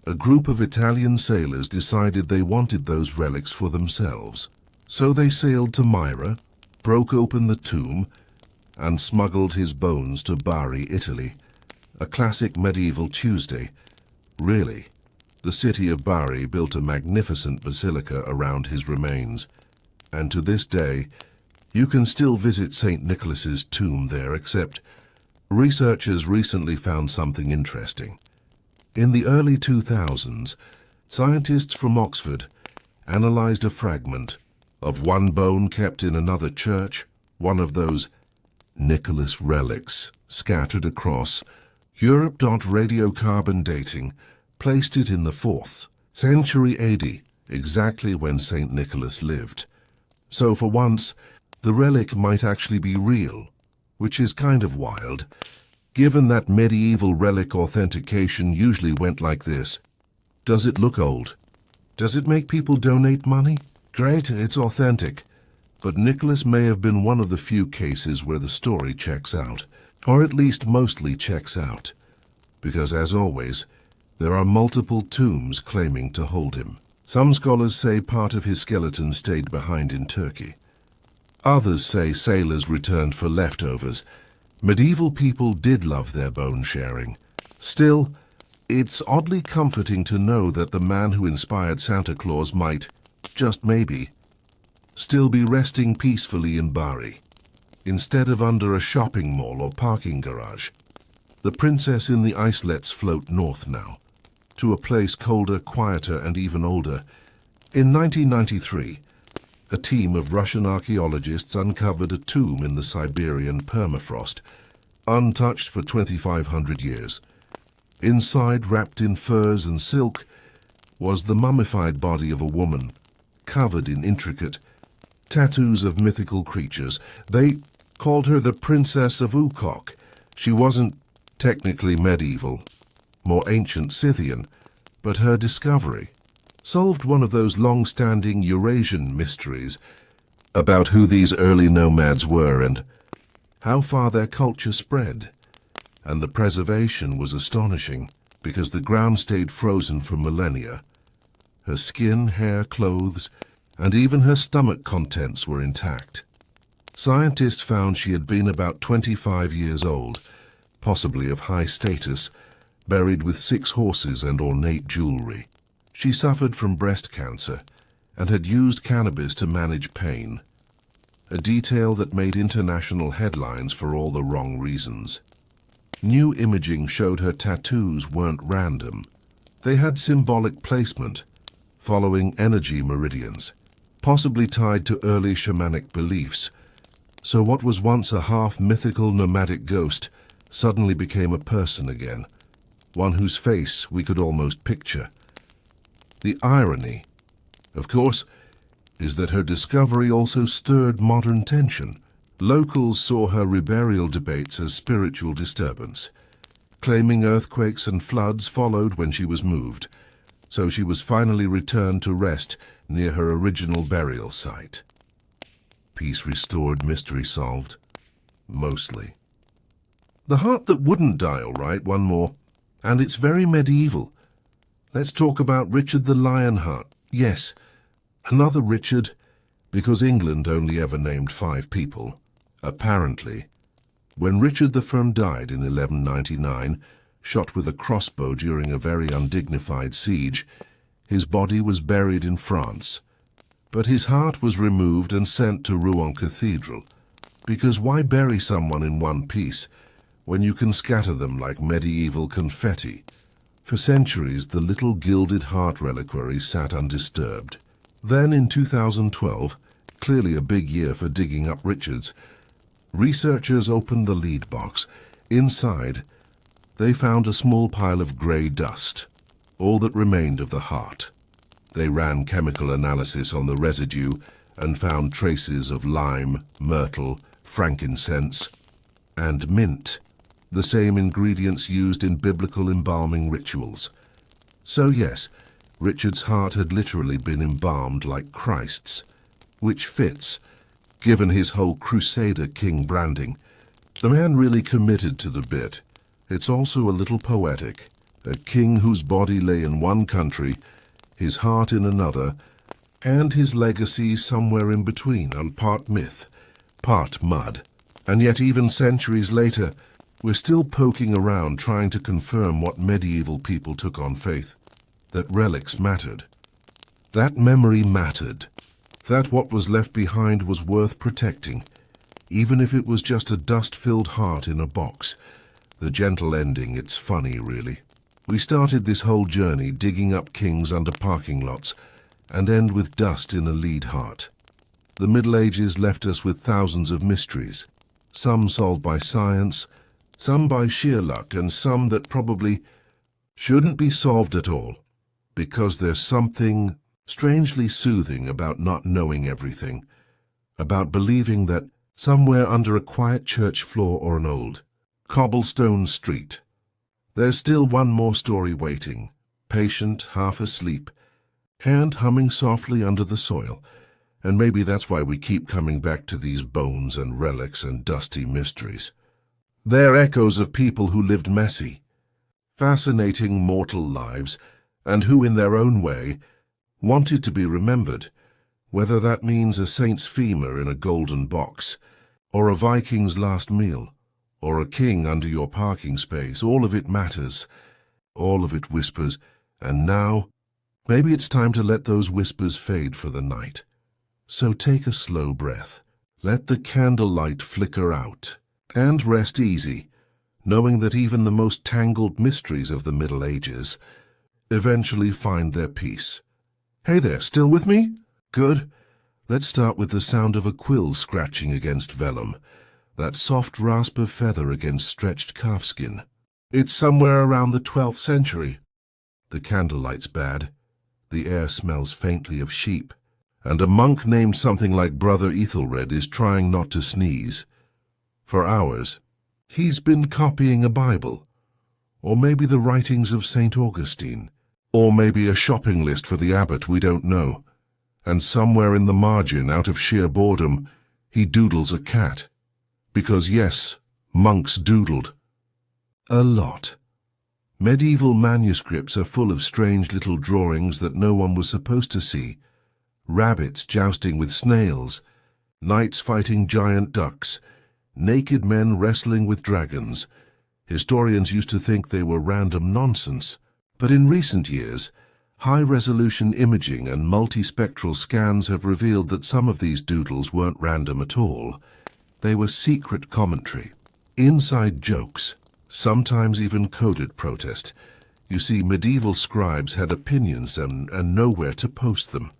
a group of Italian sailors decided they wanted those relics for themselves. So they sailed to Myra, broke open the tomb, and smuggled his bones to Bari, Italy. A classic medieval Tuesday. Really, the city of Bari built a magnificent basilica around his remains, and to this day, you can still visit St. Nicholas's tomb there, except researchers recently found something interesting. In the early 2000s, scientists from Oxford analyzed a fragment of one bone kept in another church, one of those Nicholas relics scattered across Europe. Radiocarbon dating placed it in the 4th century AD, exactly when St. Nicholas lived. So for once, the relic might actually be real, which is kind of wild, given that medieval relic authentication usually went like this. Does it look old? Does it make people donate money? Great, it's authentic. But Nicholas may have been one of the few cases where the story checks out, or at least mostly checks out, because as always, there are multiple tombs claiming to hold him. Some scholars say part of his skeleton stayed behind in Turkey. Others say sailors returned for leftovers. Medieval people did love their bone sharing. Still, it's oddly comforting to know that the man who inspired Santa Claus might, just maybe, still be resting peacefully in Bari, instead of under a shopping mall or parking garage. The princess in the islets float north now, to a place colder, quieter, and even older. In 1993, a team of Russian archaeologists uncovered a tomb in the Siberian permafrost, untouched for 2,500 years. Inside, wrapped in furs and silk, was the mummified body of a woman, covered in intricate tattoos of mythical creatures. They called her the Princess of Ukok. She wasn't technically medieval, more ancient Scythian, but her discovery solved one of those long-standing Eurasian mysteries about who these early nomads were and how far their culture spread. And the preservation was astonishing, because the ground stayed frozen for millennia. Her skin, hair, clothes, and even her stomach contents were intact. Scientists found she had been about 25 years old, possibly of high status, buried with 6 horses and ornate jewelry. She suffered from breast cancer and had used cannabis to manage pain, a detail that made international headlines for all the wrong reasons. New imaging showed her tattoos weren't random. They had symbolic placement, following energy meridians, possibly tied to early shamanic beliefs. So what was once a half-mythical nomadic ghost suddenly became a person again, one whose face we could almost picture. The irony, of course, is that her discovery also stirred modern tension. Locals saw her reburial debates as spiritual disturbance, claiming earthquakes and floods followed when she was moved, so she was finally returned to rest near her original burial site. Peace restored, mystery solved. Mostly. The heart that wouldn't die, all right, one more. And it's very medieval. Let's talk about Richard the Lionheart. Yes, another Richard, because England only ever named 5 people. Apparently, when Richard the Firm died in 1199, shot with a crossbow during a very undignified siege, his body was buried in France. But his heart was removed and sent to Rouen Cathedral, because why bury someone in one piece when you can scatter them like medieval confetti? For centuries, the little gilded heart reliquary sat undisturbed. Then in 2012, clearly a big year for digging up Richards, researchers opened the lead box. Inside, they found a small pile of grey dust, all that remained of the heart. They ran chemical analysis on the residue and found traces of lime, myrtle, frankincense, and mint, the same ingredients used in biblical embalming rituals. So yes, Richard's heart had literally been embalmed like Christ's, which fits, given his whole Crusader King branding. The man really committed to the bit. It's also a little poetic. A king whose body lay in one country, his heart in another, and his legacy somewhere in between, part myth, part mud. And yet even centuries later, we're still poking around trying to confirm what medieval people took on faith, that relics mattered. That memory mattered. That what was left behind was worth protecting, even if it was just a dust-filled heart in a box. The gentle ending, it's funny, really. We started this whole journey digging up kings under parking lots and end with dust in a lead heart. The Middle Ages left us with thousands of mysteries, some solved by science, some by sheer luck, and some that probably shouldn't be solved at all, because there's something strangely soothing about not knowing everything, about believing that somewhere under a quiet church floor or an old cobblestone street, there's still one more story waiting, patient, half asleep, hand humming softly under the soil. And maybe that's why we keep coming back to these bones and relics and dusty mysteries. They're echoes of people who lived messy, fascinating mortal lives, and who, in their own way, wanted to be remembered, whether that means a saint's femur in a golden box, or a Viking's last meal, or a king under your parking space. All of it matters. All of it whispers, and now, maybe it's time to let those whispers fade for the night. So take a slow breath, let the candlelight flicker out, and rest easy, knowing that even the most tangled mysteries of the Middle Ages eventually find their peace. Hey there, still with me? Good. Let's start with the sound of a quill scratching against vellum, that soft rasp of feather against stretched calfskin. It's somewhere around the 12th century. The candlelight's bad. The air smells faintly of sheep. And a monk named something like Brother Ethelred is trying not to sneeze. For hours, he's been copying a Bible, or maybe the writings of St. Augustine, or maybe a shopping list for the abbot, we don't know. And somewhere in the margin, out of sheer boredom, he doodles a cat. Because yes, monks doodled. A lot. Medieval manuscripts are full of strange little drawings that no one was supposed to see. Rabbits jousting with snails, knights fighting giant ducks, naked men wrestling with dragons. Historians used to think they were random nonsense, but in recent years, high-resolution imaging and multispectral scans have revealed that some of these doodles weren't random at all. They were secret commentary, inside jokes, sometimes even coded protest. You see, medieval scribes had opinions and nowhere to post them.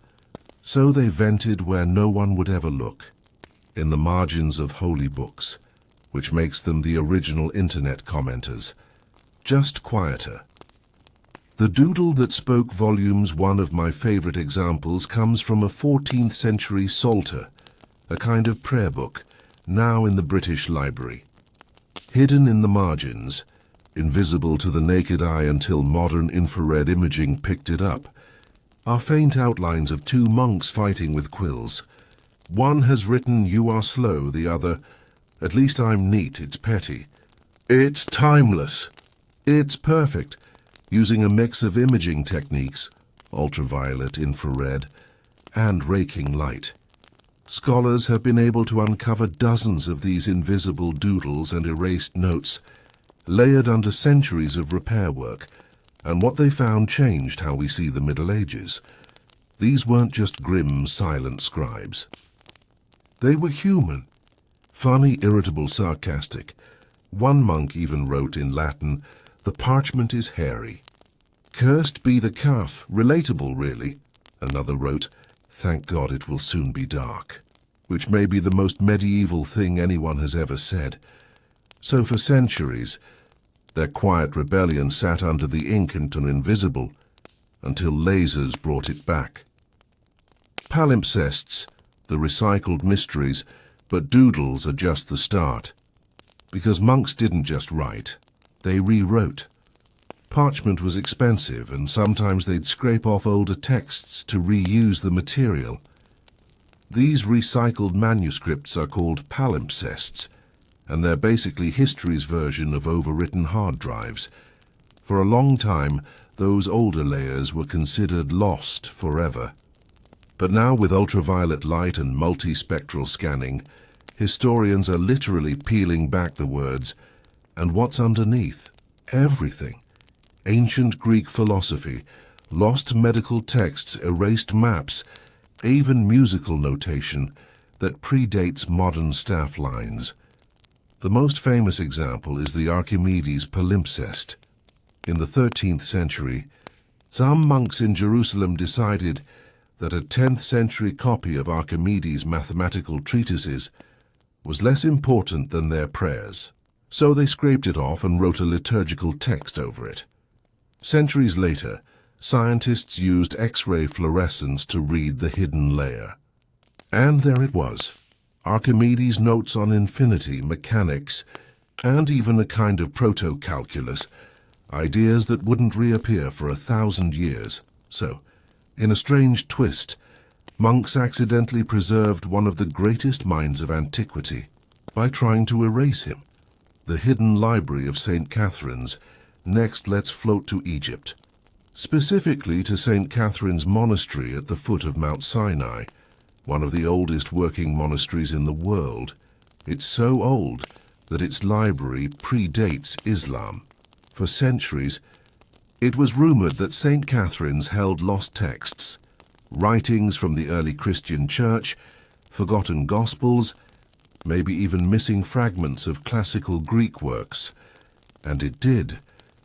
So they vented where no one would ever look, in the margins of holy books, which makes them the original internet commenters, just quieter. The doodle that spoke volumes, one of my favorite examples, comes from a 14th century psalter, a kind of prayer book, now in the British Library. Hidden in the margins, invisible to the naked eye until modern infrared imaging picked it up, are faint outlines of two monks fighting with quills. One has written, "You are slow," the other, "At least I'm neat, it's petty." It's timeless. It's perfect, using a mix of imaging techniques, ultraviolet, infrared, and raking light. Scholars have been able to uncover dozens of these invisible doodles and erased notes, layered under centuries of repair work, and what they found changed how we see the Middle Ages. These weren't just grim, silent scribes. They were human, funny, irritable, sarcastic. One monk even wrote in Latin, "The parchment is hairy." "Cursed be the calf," relatable really. Another wrote, "Thank God it will soon be dark," which may be the most medieval thing anyone has ever said. So for centuries, their quiet rebellion sat under the ink and invisible, until lasers brought it back. Palimpsests, the recycled mysteries, but doodles are just the start. Because monks didn't just write, they rewrote. Parchment was expensive, and sometimes they'd scrape off older texts to reuse the material. These recycled manuscripts are called palimpsests, and they're basically history's version of overwritten hard drives. For a long time, those older layers were considered lost forever. But now, with ultraviolet light and multispectral scanning, historians are literally peeling back the words, and what's underneath? Everything. Ancient Greek philosophy, lost medical texts, erased maps, even musical notation that predates modern staff lines. The most famous example is the Archimedes palimpsest. In the 13th century, some monks in Jerusalem decided that a 10th century copy of Archimedes' mathematical treatises was less important than their prayers. So they scraped it off and wrote a liturgical text over it. Centuries later, scientists used X-ray fluorescence to read the hidden layer. And there it was, Archimedes' notes on infinity, mechanics, and even a kind of proto-calculus, ideas that wouldn't reappear for 1,000 years. So, in a strange twist, monks accidentally preserved one of the greatest minds of antiquity by trying to erase him. The hidden library of St. Catherine's. Next, let's float to Egypt, specifically to St. Catherine's Monastery at the foot of Mount Sinai, one of the oldest working monasteries in the world. It's so old that its library predates Islam. For centuries, it was rumored that St. Catherine's held lost texts, writings from the early Christian church, forgotten gospels, maybe even missing fragments of classical Greek works. And it did.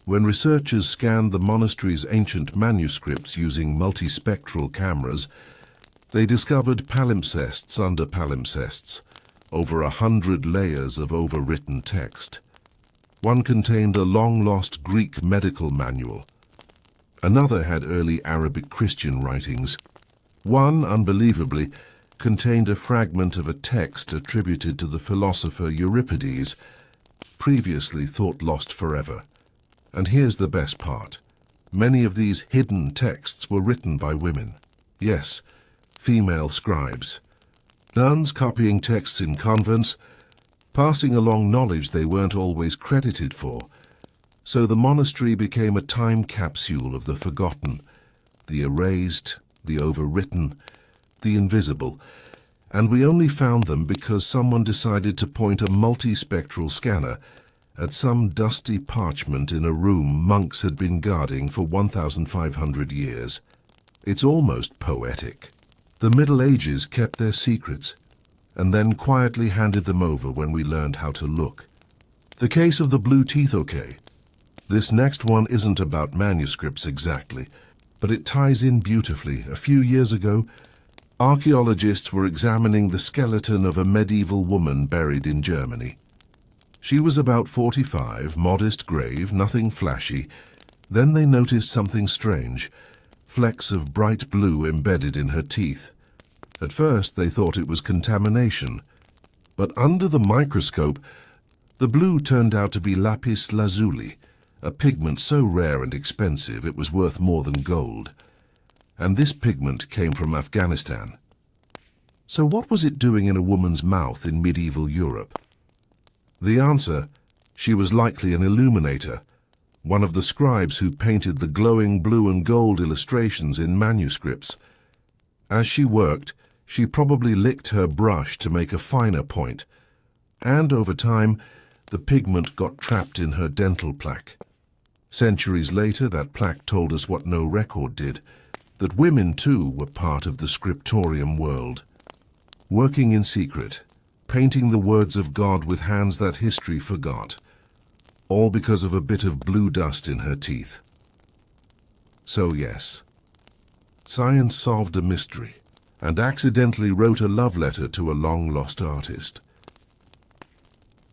When researchers scanned the monastery's ancient manuscripts using multispectral cameras, they discovered palimpsests under palimpsests, over 100 layers of overwritten text. One contained a long-lost Greek medical manual. Another had early Arabic Christian writings. One, unbelievably, contained a fragment of a text attributed to the philosopher Euripides, previously thought lost forever. And here's the best part. Many of these hidden texts were written by women. Yes, female scribes. Nuns copying texts in convents, passing along knowledge they weren't always credited for. So the monastery became a time capsule of the forgotten, the erased, the overwritten, the invisible. And we only found them because someone decided to point a multispectral scanner at some dusty parchment in a room monks had been guarding for 1,500 years. It's almost poetic. The Middle Ages kept their secrets, and then quietly handed them over when we learned how to look. The case of the blue teeth, okay. This next one isn't about manuscripts exactly, but it ties in beautifully. A few years ago, archaeologists were examining the skeleton of a medieval woman buried in Germany. She was about 45, modest grave, nothing flashy. Then they noticed something strange, flecks of bright blue embedded in her teeth. At first they thought it was contamination, but under the microscope, the blue turned out to be lapis lazuli, a pigment so rare and expensive it was worth more than gold. And this pigment came from Afghanistan. So what was it doing in a woman's mouth in medieval Europe? The answer, she was likely an illuminator, one of the scribes who painted the glowing blue and gold illustrations in manuscripts. As she worked, she probably licked her brush to make a finer point, and over time, the pigment got trapped in her dental plaque. Centuries later, that plaque told us what no record did, that women too were part of the scriptorium world, working in secret, painting the words of God with hands that history forgot, all because of a bit of blue dust in her teeth. So yes, science solved a mystery and accidentally wrote a love letter to a long-lost artist.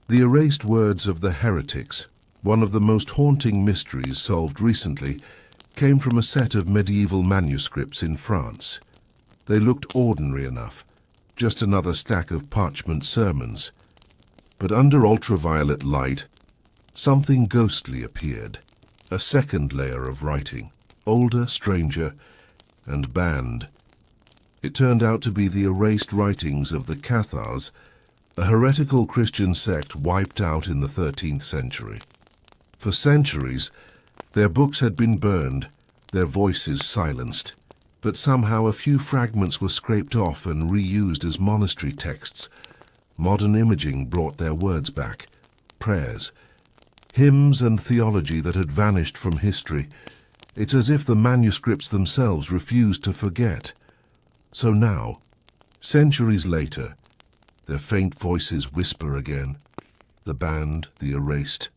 The erased words of the heretics, one of the most haunting mysteries solved recently, came from a set of medieval manuscripts in France. They looked ordinary enough, just another stack of parchment sermons. But under ultraviolet light, something ghostly appeared, a second layer of writing, older, stranger, and banned. It turned out to be the erased writings of the Cathars, a heretical Christian sect wiped out in the 13th century. For centuries, their books had been burned, their voices silenced, but somehow a few fragments were scraped off and reused as monastery texts. Modern imaging brought their words back, prayers, hymns and theology that had vanished from history. It's as if the manuscripts themselves refused to forget. So now, centuries later, their faint voices whisper again, the banned, the erased,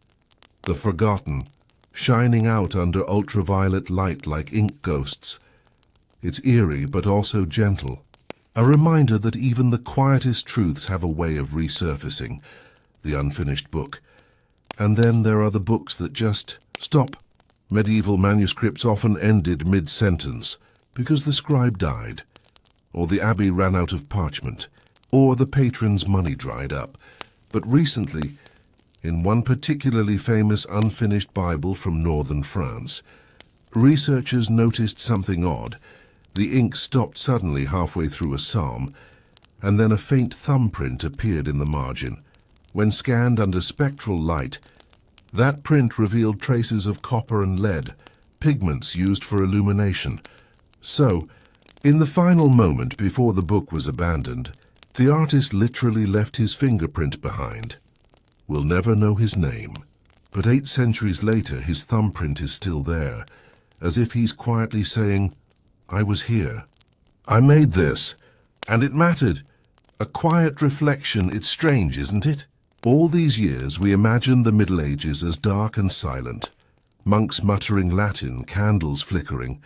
the forgotten, shining out under ultraviolet light like ink ghosts. It's eerie but also gentle. A reminder that even the quietest truths have a way of resurfacing. The unfinished book. And then there are the books that just stop. Medieval manuscripts often ended mid-sentence because the scribe died, or the abbey ran out of parchment, or the patron's money dried up. But recently, in one particularly famous unfinished Bible from northern France, researchers noticed something odd. The ink stopped suddenly halfway through a psalm, and then a faint thumbprint appeared in the margin. When scanned under spectral light, that print revealed traces of copper and lead, pigments used for illumination. So, in the final moment before the book was abandoned, the artist literally left his fingerprint behind. We'll never know his name, but 8 centuries later his thumbprint is still there, as if he's quietly saying, "I was here. I made this, and it mattered." A quiet reflection. It's strange, isn't it? All these years we imagined the Middle Ages as dark and silent. Monks muttering Latin, candles flickering,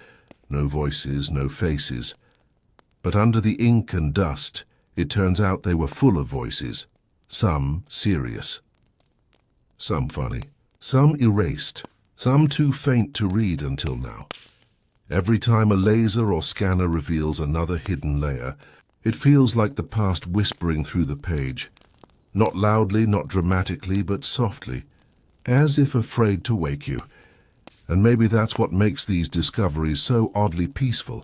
no voices, no faces. But under the ink and dust, it turns out they were full of voices, some serious, some funny, some erased, some too faint to read until now. Every time a laser or scanner reveals another hidden layer, it feels like the past whispering through the page. Not loudly, not dramatically, but softly, as if afraid to wake you. And maybe that's what makes these discoveries so oddly peaceful,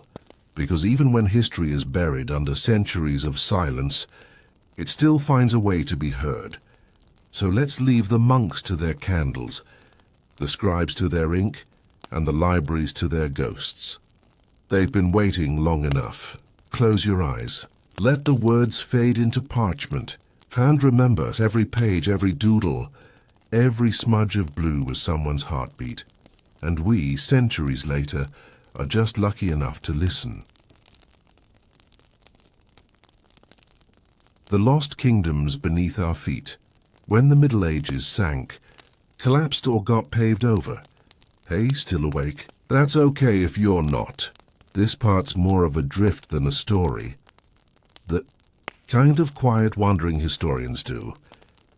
because even when history is buried under centuries of silence, it still finds a way to be heard. So let's leave the monks to their candles, the scribes to their ink, and the libraries to their ghosts. They've been waiting long enough. Close your eyes. Let the words fade into parchment. Hand remembers every page, every doodle, every smudge of blue was someone's heartbeat. And we, centuries later, are just lucky enough to listen. The lost kingdoms beneath our feet, when the Middle Ages sank, collapsed or got paved over. Hey, still awake? That's okay if you're not. This part's more of a drift than a story. The kind of quiet wandering historians do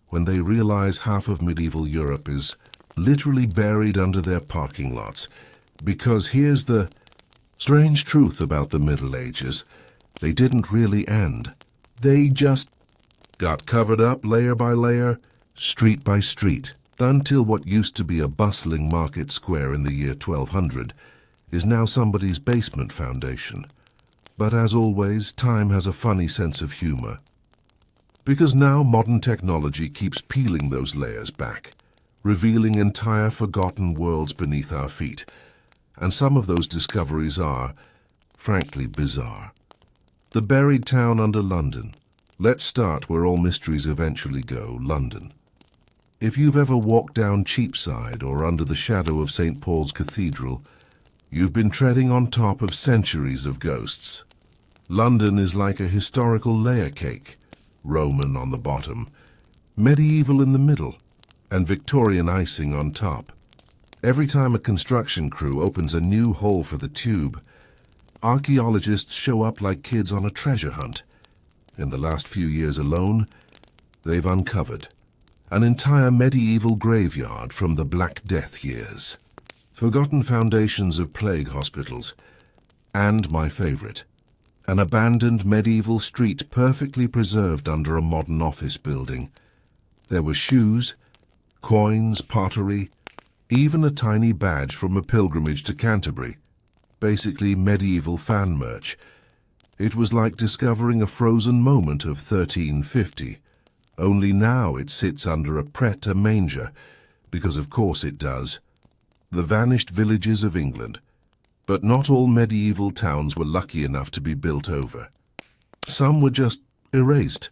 when they realize half of medieval Europe is literally buried under their parking lots. Because here's the strange truth about the Middle Ages. They didn't really end. They just got covered up layer by layer, street by street, until what used to be a bustling market square in the year 1200 is now somebody's basement foundation. But as always, time has a funny sense of humor. Because now modern technology keeps peeling those layers back, revealing entire forgotten worlds beneath our feet. And some of those discoveries are, frankly, bizarre. The buried town under London. Let's start where all mysteries eventually go, London. If you've ever walked down Cheapside or under the shadow of St. Paul's Cathedral, you've been treading on top of centuries of ghosts. London is like a historical layer cake, Roman on the bottom, medieval in the middle, and Victorian icing on top. Every time a construction crew opens a new hole for the tube, archaeologists show up like kids on a treasure hunt. In the last few years alone, they've uncovered an entire medieval graveyard from the Black Death years, forgotten foundations of plague hospitals, and my favorite, an abandoned medieval street perfectly preserved under a modern office building. There were shoes, coins, pottery, even a tiny badge from a pilgrimage to Canterbury, basically medieval fan merch. It was like discovering a frozen moment of 1350, only now it sits under a pret-a-manger, because of course it does. The vanished villages of England. But not all medieval towns were lucky enough to be built over. Some were just erased.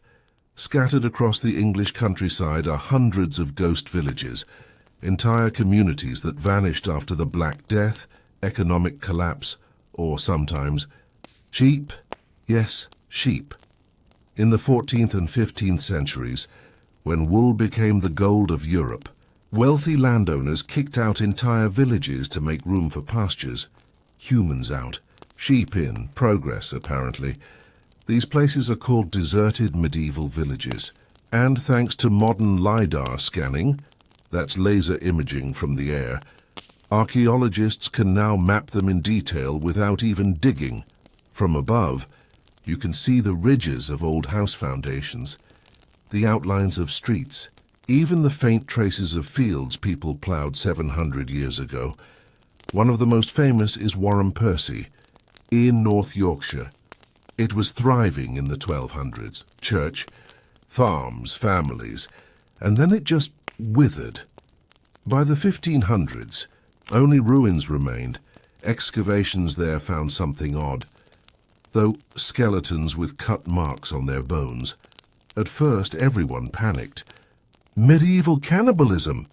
Scattered across the English countryside are hundreds of ghost villages, entire communities that vanished after the Black Death, economic collapse, or sometimes sheep. Yes, sheep. In the 14th and 15th centuries, when wool became the gold of Europe, wealthy landowners kicked out entire villages to make room for pastures. Humans out, Sheep in progress, apparently. These places are called deserted medieval villages. And thanks to modern LiDAR scanning, that's laser imaging from the air, archaeologists can now map them in detail without even digging. From above, you can see the ridges of old house foundations, the outlines of streets, even the faint traces of fields people ploughed 700 years ago. One of the most famous is Warham Percy, in North Yorkshire. It was thriving in the 1200s. Church, farms, families, and then it just withered. By the 1500s, only ruins remained. Excavations there found something odd, though skeletons with cut marks on their bones. At first, everyone panicked. Medieval cannibalism!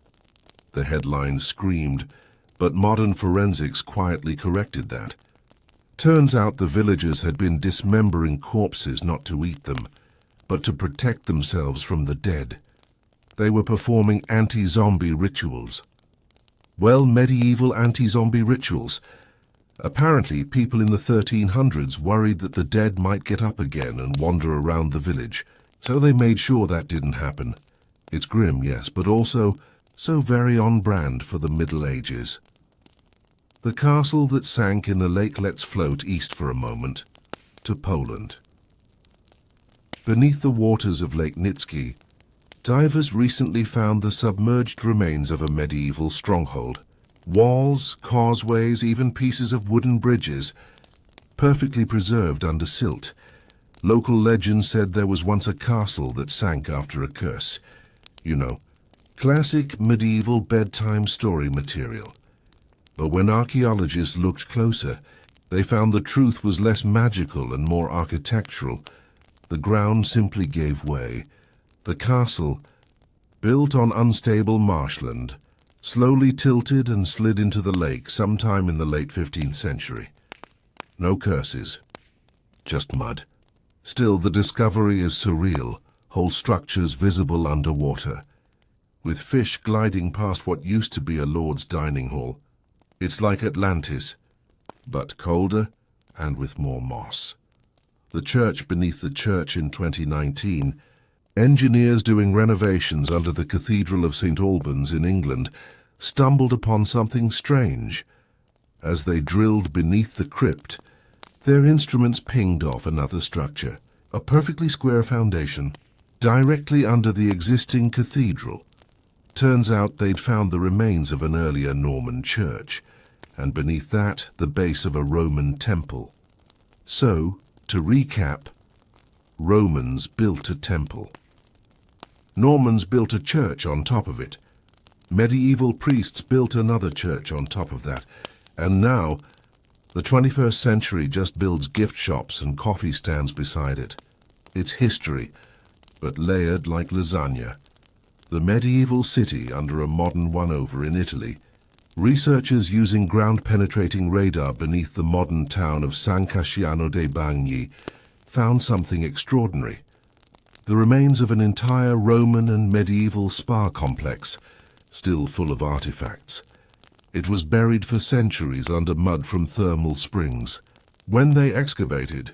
The headlines screamed, but modern forensics quietly corrected that. Turns out the villagers had been dismembering corpses not to eat them, but to protect themselves from the dead. They were performing anti-zombie rituals. Well, medieval anti-zombie rituals. Apparently, people in the 1300s worried that the dead might get up again and wander around the village, so they made sure that didn't happen. It's grim, yes, but also so very on brand for the Middle Ages. The castle that sank in a lake. Let's float east for a moment, to Poland. Beneath the waters of Lake Nitsky, divers recently found the submerged remains of a medieval stronghold. Walls, causeways, even pieces of wooden bridges, perfectly preserved under silt. Local legend said there was once a castle that sank after a curse. You know, classic medieval bedtime story material. But when archaeologists looked closer, they found the truth was less magical and more architectural. The ground simply gave way. The castle, built on unstable marshland, slowly tilted and slid into the lake sometime in the late 15th century. No curses, just mud. Still, the discovery is surreal, whole structures visible underwater, with fish gliding past what used to be a lord's dining hall. It's like Atlantis, but colder and with more moss. The church beneath the church in 2019, engineers doing renovations under the Cathedral of St. Albans in England stumbled upon something strange. As they drilled beneath the crypt, their instruments pinged off another structure, a perfectly square foundation, directly under the existing cathedral. Turns out they'd found the remains of an earlier Norman church, and beneath that, the base of a Roman temple. So, to recap, Romans built a temple. Normans built a church on top of it. Medieval priests built another church on top of that. And now, the 21st century just builds gift shops and coffee stands beside it. It's history, but layered like lasagna. The medieval city under a modern one over in Italy. Researchers using ground-penetrating radar beneath the modern town of San Casciano dei Bagni found something extraordinary. The remains of an entire Roman and medieval spa complex, still full of artifacts. It was buried for centuries under mud from thermal springs. When they excavated,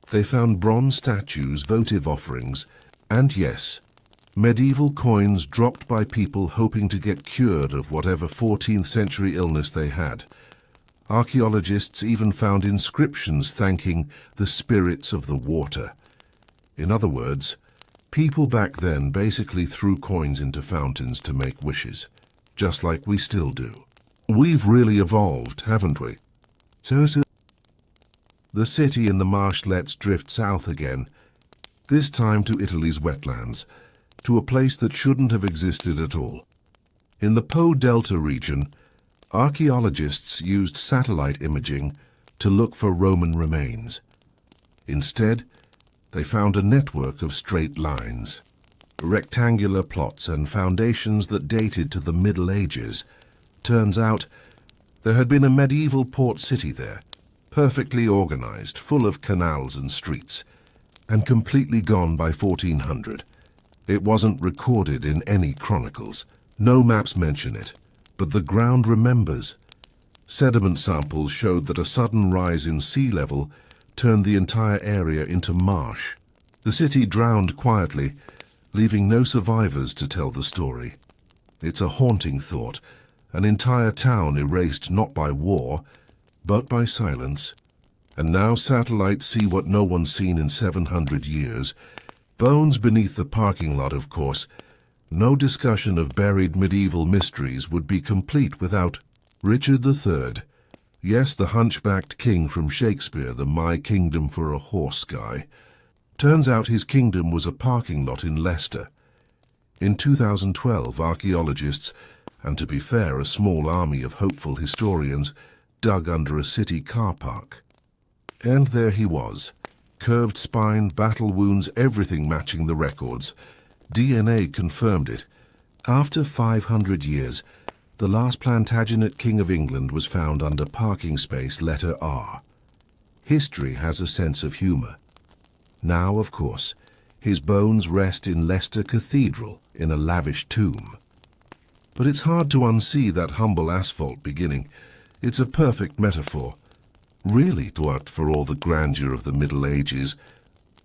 they found bronze statues, votive offerings, and yes, medieval coins dropped by people hoping to get cured of whatever 14th century illness they had. Archaeologists even found inscriptions thanking the spirits of the water. In other words, people back then basically threw coins into fountains to make wishes, just like we still do. We've really evolved, haven't we? So the city in the marsh lets drift south again, this time to Italy's wetlands, to a place that shouldn't have existed at all. In the Po Delta region, archaeologists used satellite imaging to look for Roman remains. Instead, they found a network of straight lines, rectangular plots and foundations that dated to the Middle Ages. Turns out, there had been a medieval port city there, perfectly organized, full of canals and streets, and completely gone by 1400. It wasn't recorded in any chronicles. No maps mention it, but the ground remembers. Sediment samples showed that a sudden rise in sea level turned the entire area into marsh. The city drowned quietly, leaving no survivors to tell the story. It's a haunting thought, an entire town erased not by war, but by silence. And now satellites see what no one's seen in 700 years. Bones beneath the parking lot, of course. No discussion of buried medieval mysteries would be complete without Richard III. Yes, the hunchbacked king from Shakespeare, the "My Kingdom for a Horse" guy. Turns out his kingdom was a parking lot in Leicester. In 2012, archaeologists, and to be fair, a small army of hopeful historians, dug under a city car park. And there he was. Curved spine, battle wounds, everything matching the records. DNA confirmed it. After 500 years, the last Plantagenet King of England was found under parking space letter R. History has a sense of humour. Now, of course, his bones rest in Leicester Cathedral in a lavish tomb. But it's hard to unsee that humble asphalt beginning. It's a perfect metaphor. Really, but for all the grandeur of the Middle Ages,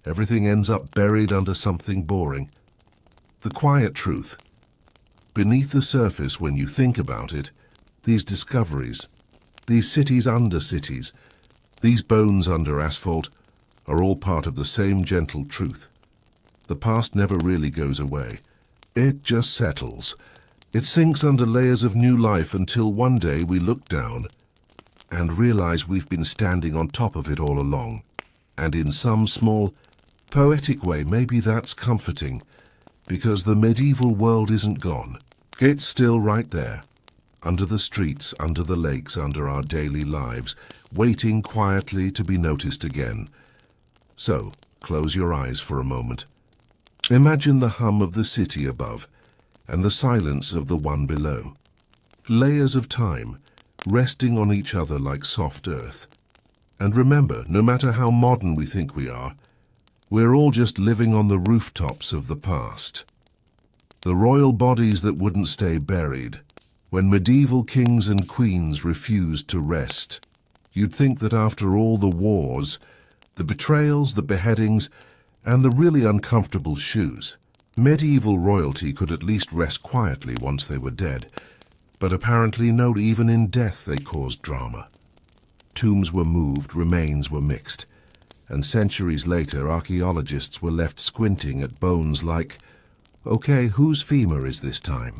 everything ends up buried under something boring. The quiet truth. Beneath the surface, when you think about it, these discoveries, these cities under cities, these bones under asphalt, are all part of the same gentle truth. The past never really goes away. It just settles. It sinks under layers of new life until one day we look down and realize we've been standing on top of it all along. And in some small, poetic way, maybe that's comforting, because the medieval world isn't gone. It's still right there, under the streets, under the lakes, under our daily lives, waiting quietly to be noticed again. So, close your eyes for a moment. Imagine the hum of the city above, and the silence of the one below. Layers of time, resting on each other like soft earth. And remember, no matter how modern we think we are, we're all just living on the rooftops of the past. The royal bodies that wouldn't stay buried, when medieval kings and queens refused to rest. You'd think that after all the wars, the betrayals, the beheadings, and the really uncomfortable shoes, medieval royalty could at least rest quietly once they were dead. But apparently not even in death they caused drama. Tombs were moved, remains were mixed, and centuries later archaeologists were left squinting at bones like, okay, whose femur is this time?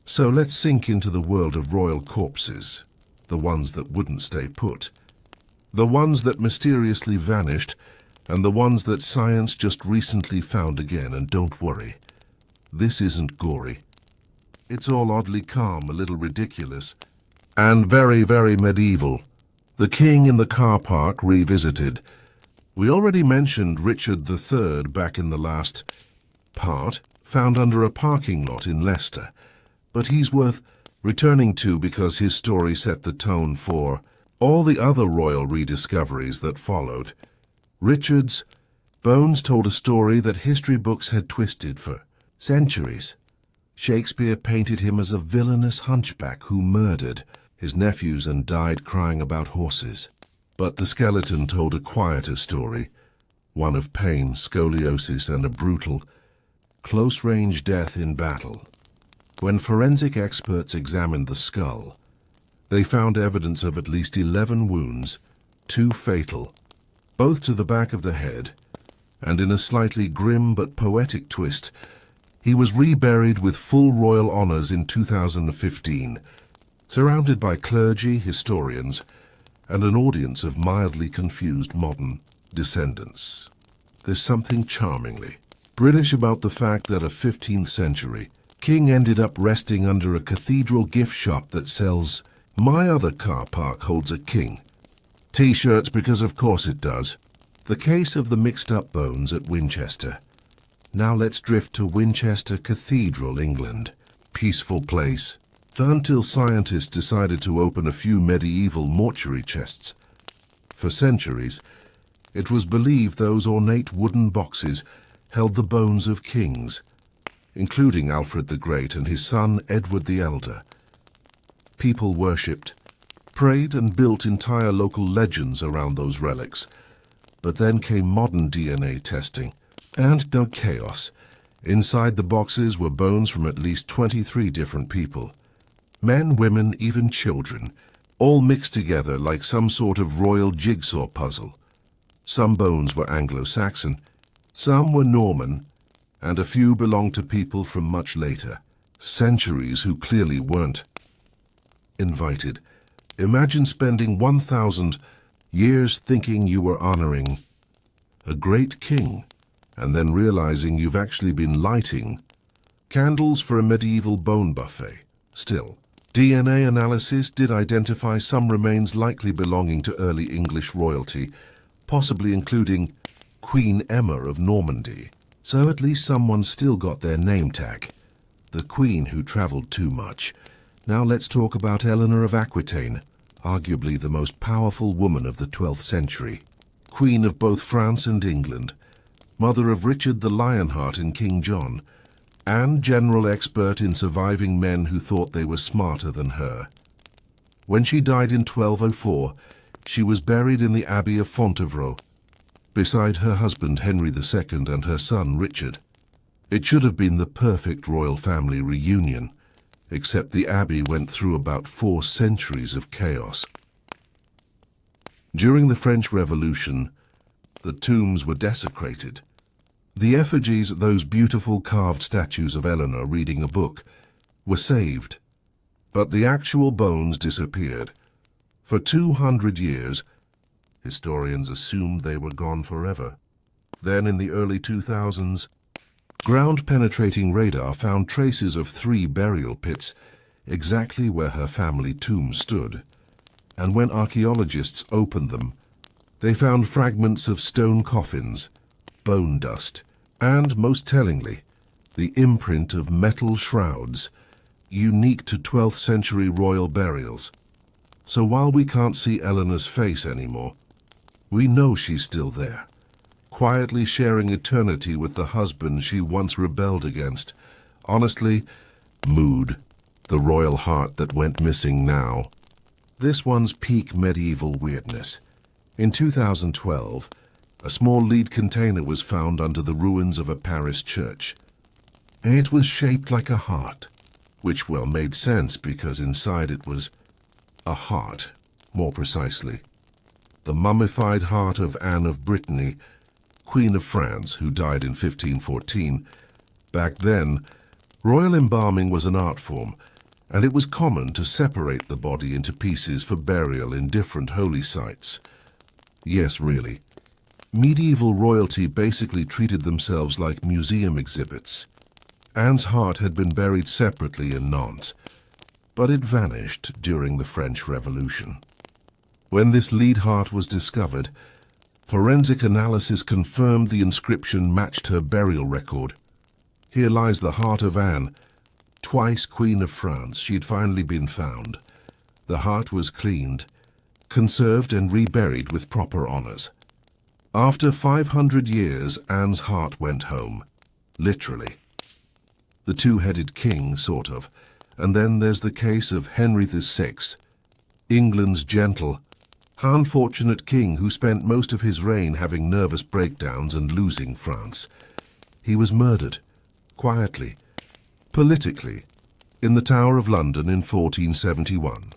So let's sink into the world of royal corpses, the ones that wouldn't stay put, the ones that mysteriously vanished, and the ones that science just recently found again. And don't worry, this isn't gory. It's all oddly calm, a little ridiculous, and very, very medieval. The king in the car park revisited. We already mentioned Richard III back in the last part, found under a parking lot in Leicester, but he's worth returning to because his story set the tone for all the other royal rediscoveries that followed. Richard's bones told a story that history books had twisted for centuries. Shakespeare painted him as a villainous hunchback who murdered his nephews and died crying about horses. But the skeleton told a quieter story, one of pain, scoliosis, and a brutal, close-range death in battle. When forensic experts examined the skull, they found evidence of at least 11 wounds, 2 fatal, both to the back of the head, and in a slightly grim but poetic twist, he was reburied with full royal honours in 2015, surrounded by clergy, historians, and an audience of mildly confused modern descendants. There's something charmingly British about the fact that a 15th century king ended up resting under a cathedral gift shop that sells "My other car park holds a king" T-shirts, because of course it does. The case of the mixed-up bones at Winchester. Now let's drift to Winchester Cathedral, England. Peaceful place. Until scientists decided to open a few medieval mortuary chests. For centuries, it was believed those ornate wooden boxes held the bones of kings, including Alfred the Great and his son Edward the Elder. People worshipped, prayed and built entire local legends around those relics. But then came modern DNA testing, and no chaos. Inside the boxes were bones from at least 23 different people. Men, women, even children, all mixed together like some sort of royal jigsaw puzzle. Some bones were Anglo-Saxon, some were Norman, and a few belonged to people from much later, centuries who clearly weren't invited. Imagine spending 1,000 years thinking you were honoring a great king, and then realizing you've actually been lighting candles for a medieval bone buffet. Still, DNA analysis did identify some remains likely belonging to early English royalty, possibly including Queen Emma of Normandy. So at least someone still got their name tag. The queen who traveled too much. Now let's talk about Eleanor of Aquitaine, arguably the most powerful woman of the 12th century. Queen of both France and England, mother of Richard the Lionheart and King John, and general expert in surviving men who thought they were smarter than her. When she died in 1204, she was buried in the Abbey of Fontevraud, beside her husband Henry II and her son Richard. It should have been the perfect royal family reunion, except the abbey went through about 4 centuries of chaos. During the French Revolution, the tombs were desecrated. The effigies, those beautiful carved statues of Eleanor reading a book, were saved, but the actual bones disappeared. For 200 years, historians assumed they were gone forever. Then, in the early 2000s, ground-penetrating radar found traces of 3 burial pits exactly where her family tomb stood. And when archaeologists opened them, they found fragments of stone coffins, bone dust, and, most tellingly, the imprint of metal shrouds, unique to 12th century royal burials. So while we can't see Eleanor's face anymore, we know she's still there, quietly sharing eternity with the husband she once rebelled against. Honestly, mood, the royal heart that went missing now. This one's peak medieval weirdness. In 2012, a small lead container was found under the ruins of a Paris church. It was shaped like a heart, which well made sense because inside it was a heart, more precisely. The mummified heart of Anne of Brittany, Queen of France, who died in 1514. Back then, royal embalming was an art form, and it was common to separate the body into pieces for burial in different holy sites. Yes, really. Medieval royalty basically treated themselves like museum exhibits. Anne's heart had been buried separately in Nantes, but it vanished during the French Revolution. When this lead heart was discovered, forensic analysis confirmed the inscription matched her burial record. Here lies the heart of Anne, twice Queen of France. She had finally been found. The heart was cleaned, conserved and reburied with proper honors. After 500 years, Anne's heart went home, literally. The two-headed king, sort of. And then there's the case of Henry VI, England's gentle, unfortunate king who spent most of his reign having nervous breakdowns and losing France. He was murdered, quietly, politically, in the Tower of London in 1471.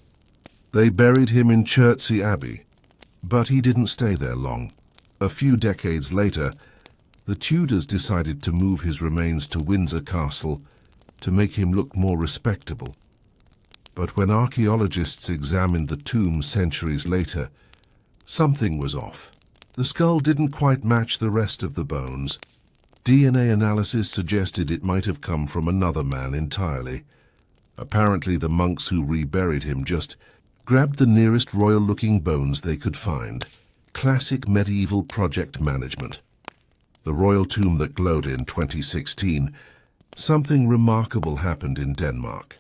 They buried him in Chertsey Abbey, but he didn't stay there long. A few decades later, the Tudors decided to move his remains to Windsor Castle to make him look more respectable. But when archaeologists examined the tomb centuries later, something was off. The skull didn't quite match the rest of the bones. DNA analysis suggested it might have come from another man entirely. Apparently the monks who reburied him just grabbed the nearest royal-looking bones they could find. Classic medieval project management. The royal tomb that glowed in 2016, something remarkable happened in Denmark.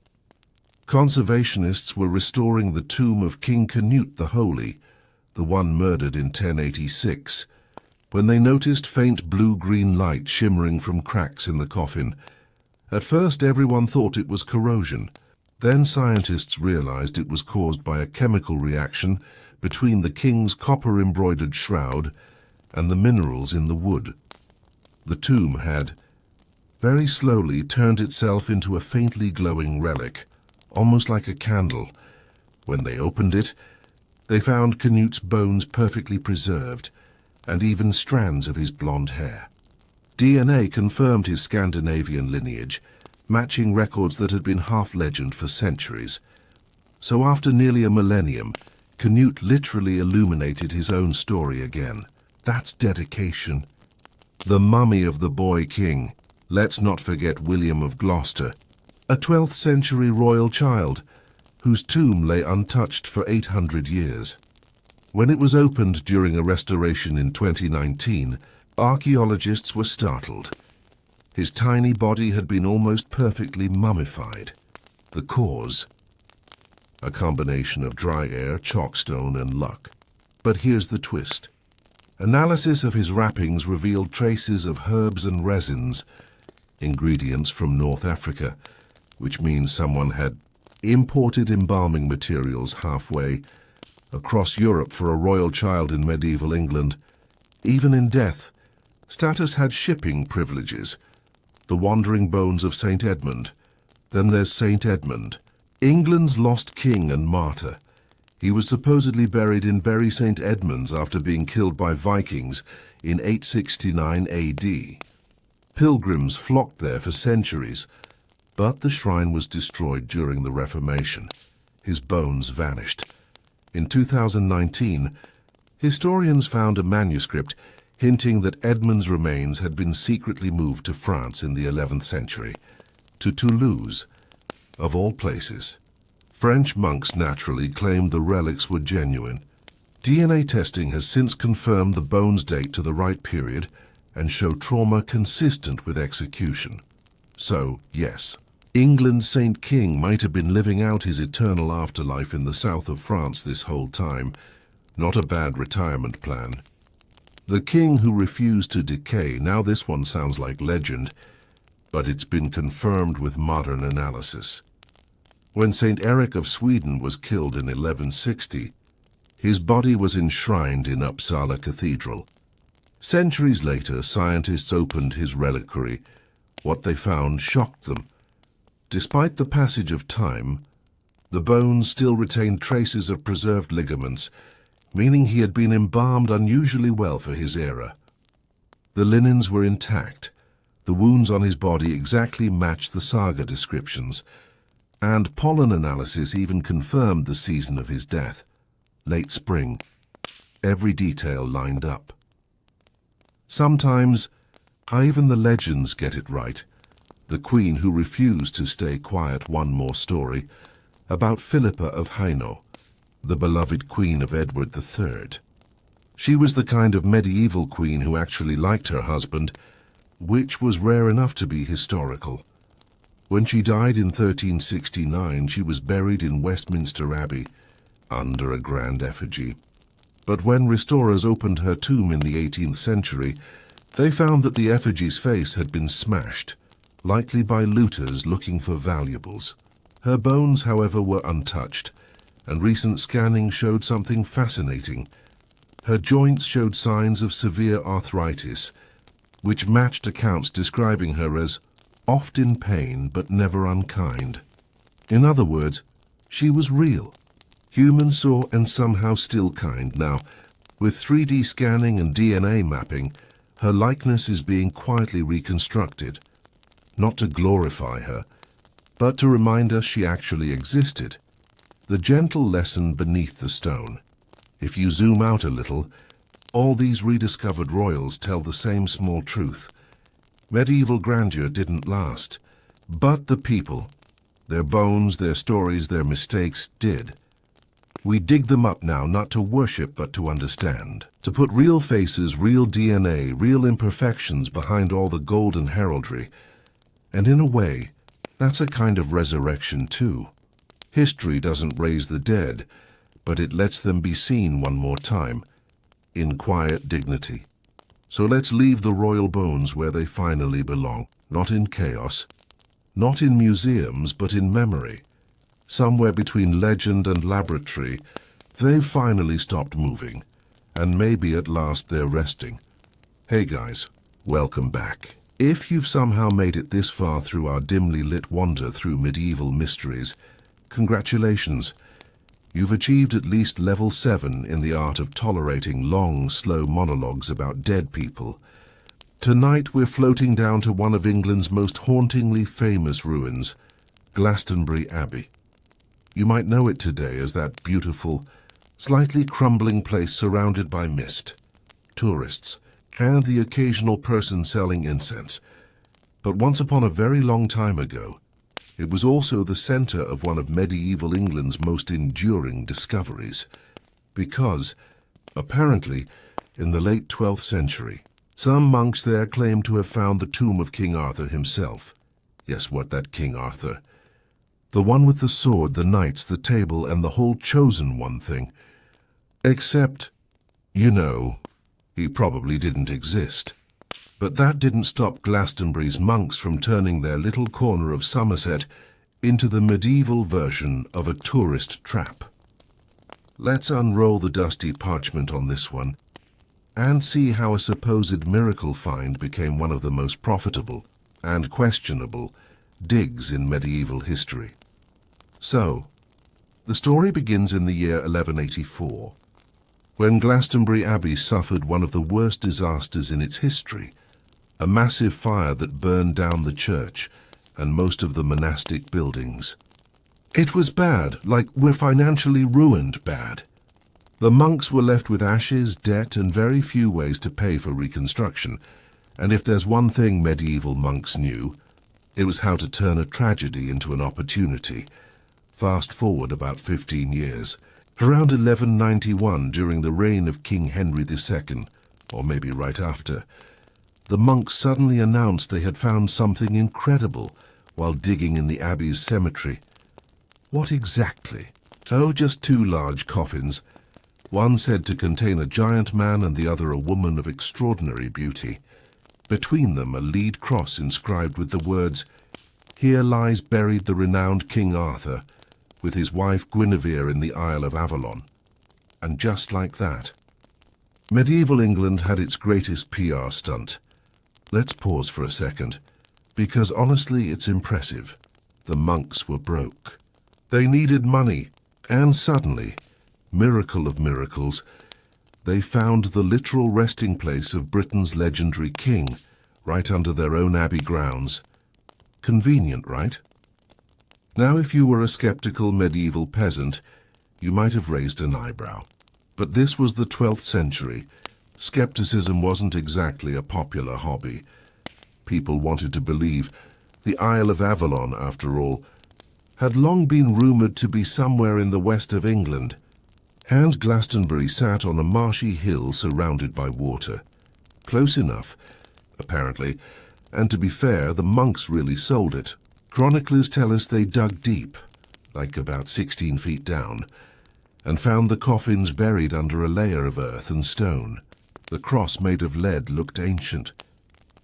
Conservationists were restoring the tomb of King Canute the Holy, the one murdered in 1086, when they noticed faint blue-green light shimmering from cracks in the coffin. At first everyone thought it was corrosion. Then scientists realized it was caused by a chemical reaction between the king's copper-embroidered shroud and the minerals in the wood. The tomb had very slowly turned itself into a faintly glowing relic, almost like a candle. When they opened it, they found Canute's bones perfectly preserved, and even strands of his blonde hair. DNA confirmed his Scandinavian lineage, matching records that had been half legend for centuries. So after nearly a millennium, Canute literally illuminated his own story again. That's dedication. The mummy of the boy king. Let's not forget William of Gloucester, a 12th century royal child, whose tomb lay untouched for 800 years. When it was opened during a restoration in 2019, archaeologists were startled. His tiny body had been almost perfectly mummified. The cause? A combination of dry air, chalkstone, and luck. But here's the twist. Analysis of his wrappings revealed traces of herbs and resins, ingredients from North Africa, which means someone had imported embalming materials halfway across Europe for a royal child in medieval England. Even in death, status had shipping privileges. The wandering bones of St. Edmund. Then there's St. Edmund, England's lost king and martyr. He was supposedly buried in Bury St. Edmunds after being killed by Vikings in 869 AD. Pilgrims flocked there for centuries, but the shrine was destroyed during the Reformation. His bones vanished. In 2019, historians found a manuscript hinting that Edmund's remains had been secretly moved to France in the 11th century, to Toulouse, of all places. French monks naturally claimed the relics were genuine. DNA testing has since confirmed the bones date to the right period and show trauma consistent with execution. So, yes, England's Saint King might have been living out his eternal afterlife in the south of France this whole time. Not a bad retirement plan. The king who refused to decay, now this one sounds like legend, but it's been confirmed with modern analysis. When St. Eric of Sweden was killed in 1160, his body was enshrined in Uppsala Cathedral. Centuries later, scientists opened his reliquary. What they found shocked them. Despite the passage of time, the bones still retained traces of preserved ligaments, meaning he had been embalmed unusually well for his era. The linens were intact. The wounds on his body exactly matched the saga descriptions, and pollen analysis even confirmed the season of his death, late spring. Every detail lined up. Sometimes, even the legends get it right. The queen who refused to stay quiet. One more story about Philippa of Hainaut, the beloved queen of Edward III. She was the kind of medieval queen who actually liked her husband, which was rare enough to be historical. When she died in 1369, she was buried in Westminster Abbey under a grand effigy. But when restorers opened her tomb in the 18th century, they found that the effigy's face had been smashed, likely by looters looking for valuables. Her bones, however, were untouched, and recent scanning showed something fascinating. Her joints showed signs of severe arthritis, which matched accounts describing her as oft in pain but never unkind. In other words, she was real. Human saw and somehow still kind. Now, with 3D scanning and DNA mapping, her likeness is being quietly reconstructed, not to glorify her, but to remind us she actually existed. The gentle lesson beneath the stone. If you zoom out a little, all these rediscovered royals tell the same small truth. Medieval grandeur didn't last, but the people, their bones, their stories, their mistakes did. We dig them up now not to worship but to understand, to put real faces, real DNA, real imperfections behind all the golden heraldry. And in a way, that's a kind of resurrection too. History doesn't raise the dead, but it lets them be seen one more time, in quiet dignity. So let's leave the royal bones where they finally belong, not in chaos, not in museums, but in memory. somewhere between legend and laboratory, they've finally stopped moving, and maybe at last they're resting. Hey guys, welcome back. If you've somehow made it this far through our dimly lit wander through medieval mysteries, congratulations. You've achieved at least level 7 in the art of tolerating long, slow monologues about dead people. Tonight we're floating down to one of England's most hauntingly famous ruins, Glastonbury Abbey. You might know it today as that beautiful, slightly crumbling place surrounded by mist, tourists, and the occasional person selling incense. But once upon a very long time ago, it was also the center of one of medieval England's most enduring discoveries, because, apparently, in the late 12th century, some monks there claimed to have found the tomb of King Arthur himself. Yes, what, that King Arthur? The one with the sword, the knights, the table, and the whole chosen one thing. Except, you know, he probably didn't exist. But that didn't stop Glastonbury's monks from turning their little corner of Somerset into the medieval version of a tourist trap. Let's unroll the dusty parchment on this one and see how a supposed miracle find became one of the most profitable and questionable digs in medieval history. So, the story begins in the year 1184, when Glastonbury Abbey suffered one of the worst disasters in its history, a massive fire that burned down the church and most of the monastic buildings. It was bad, like we're financially ruined bad. The monks were left with ashes, debt, and very few ways to pay for reconstruction, and if there's one thing medieval monks knew, it was how to turn a tragedy into an opportunity. Fast forward about 15 years, around 1191 during the reign of King Henry II, or maybe right after, the monks suddenly announced they had found something incredible while digging in the abbey's cemetery. What exactly? Oh, just 2 large coffins, one said to contain a giant man and the other a woman of extraordinary beauty. Between them a lead cross inscribed with the words, "Here lies buried the renowned King Arthur, with his wife Guinevere in the Isle of Avalon." And just like that, medieval England had its greatest PR stunt. Let's pause for a second, because honestly it's impressive. The monks were broke. They needed money, and suddenly, miracle of miracles, they found the literal resting place of Britain's legendary king, right under their own abbey grounds. Convenient, right? Now, if you were a skeptical medieval peasant, you might have raised an eyebrow. But this was the 12th century. Skepticism wasn't exactly a popular hobby. People wanted to believe. The Isle of Avalon, after all, had long been rumoured to be somewhere in the west of England, and Glastonbury sat on a marshy hill surrounded by water. Close enough, apparently, and to be fair, the monks really sold it. Chroniclers tell us they dug deep, like about 16 feet down, and found the coffins buried under a layer of earth and stone. The cross made of lead looked ancient.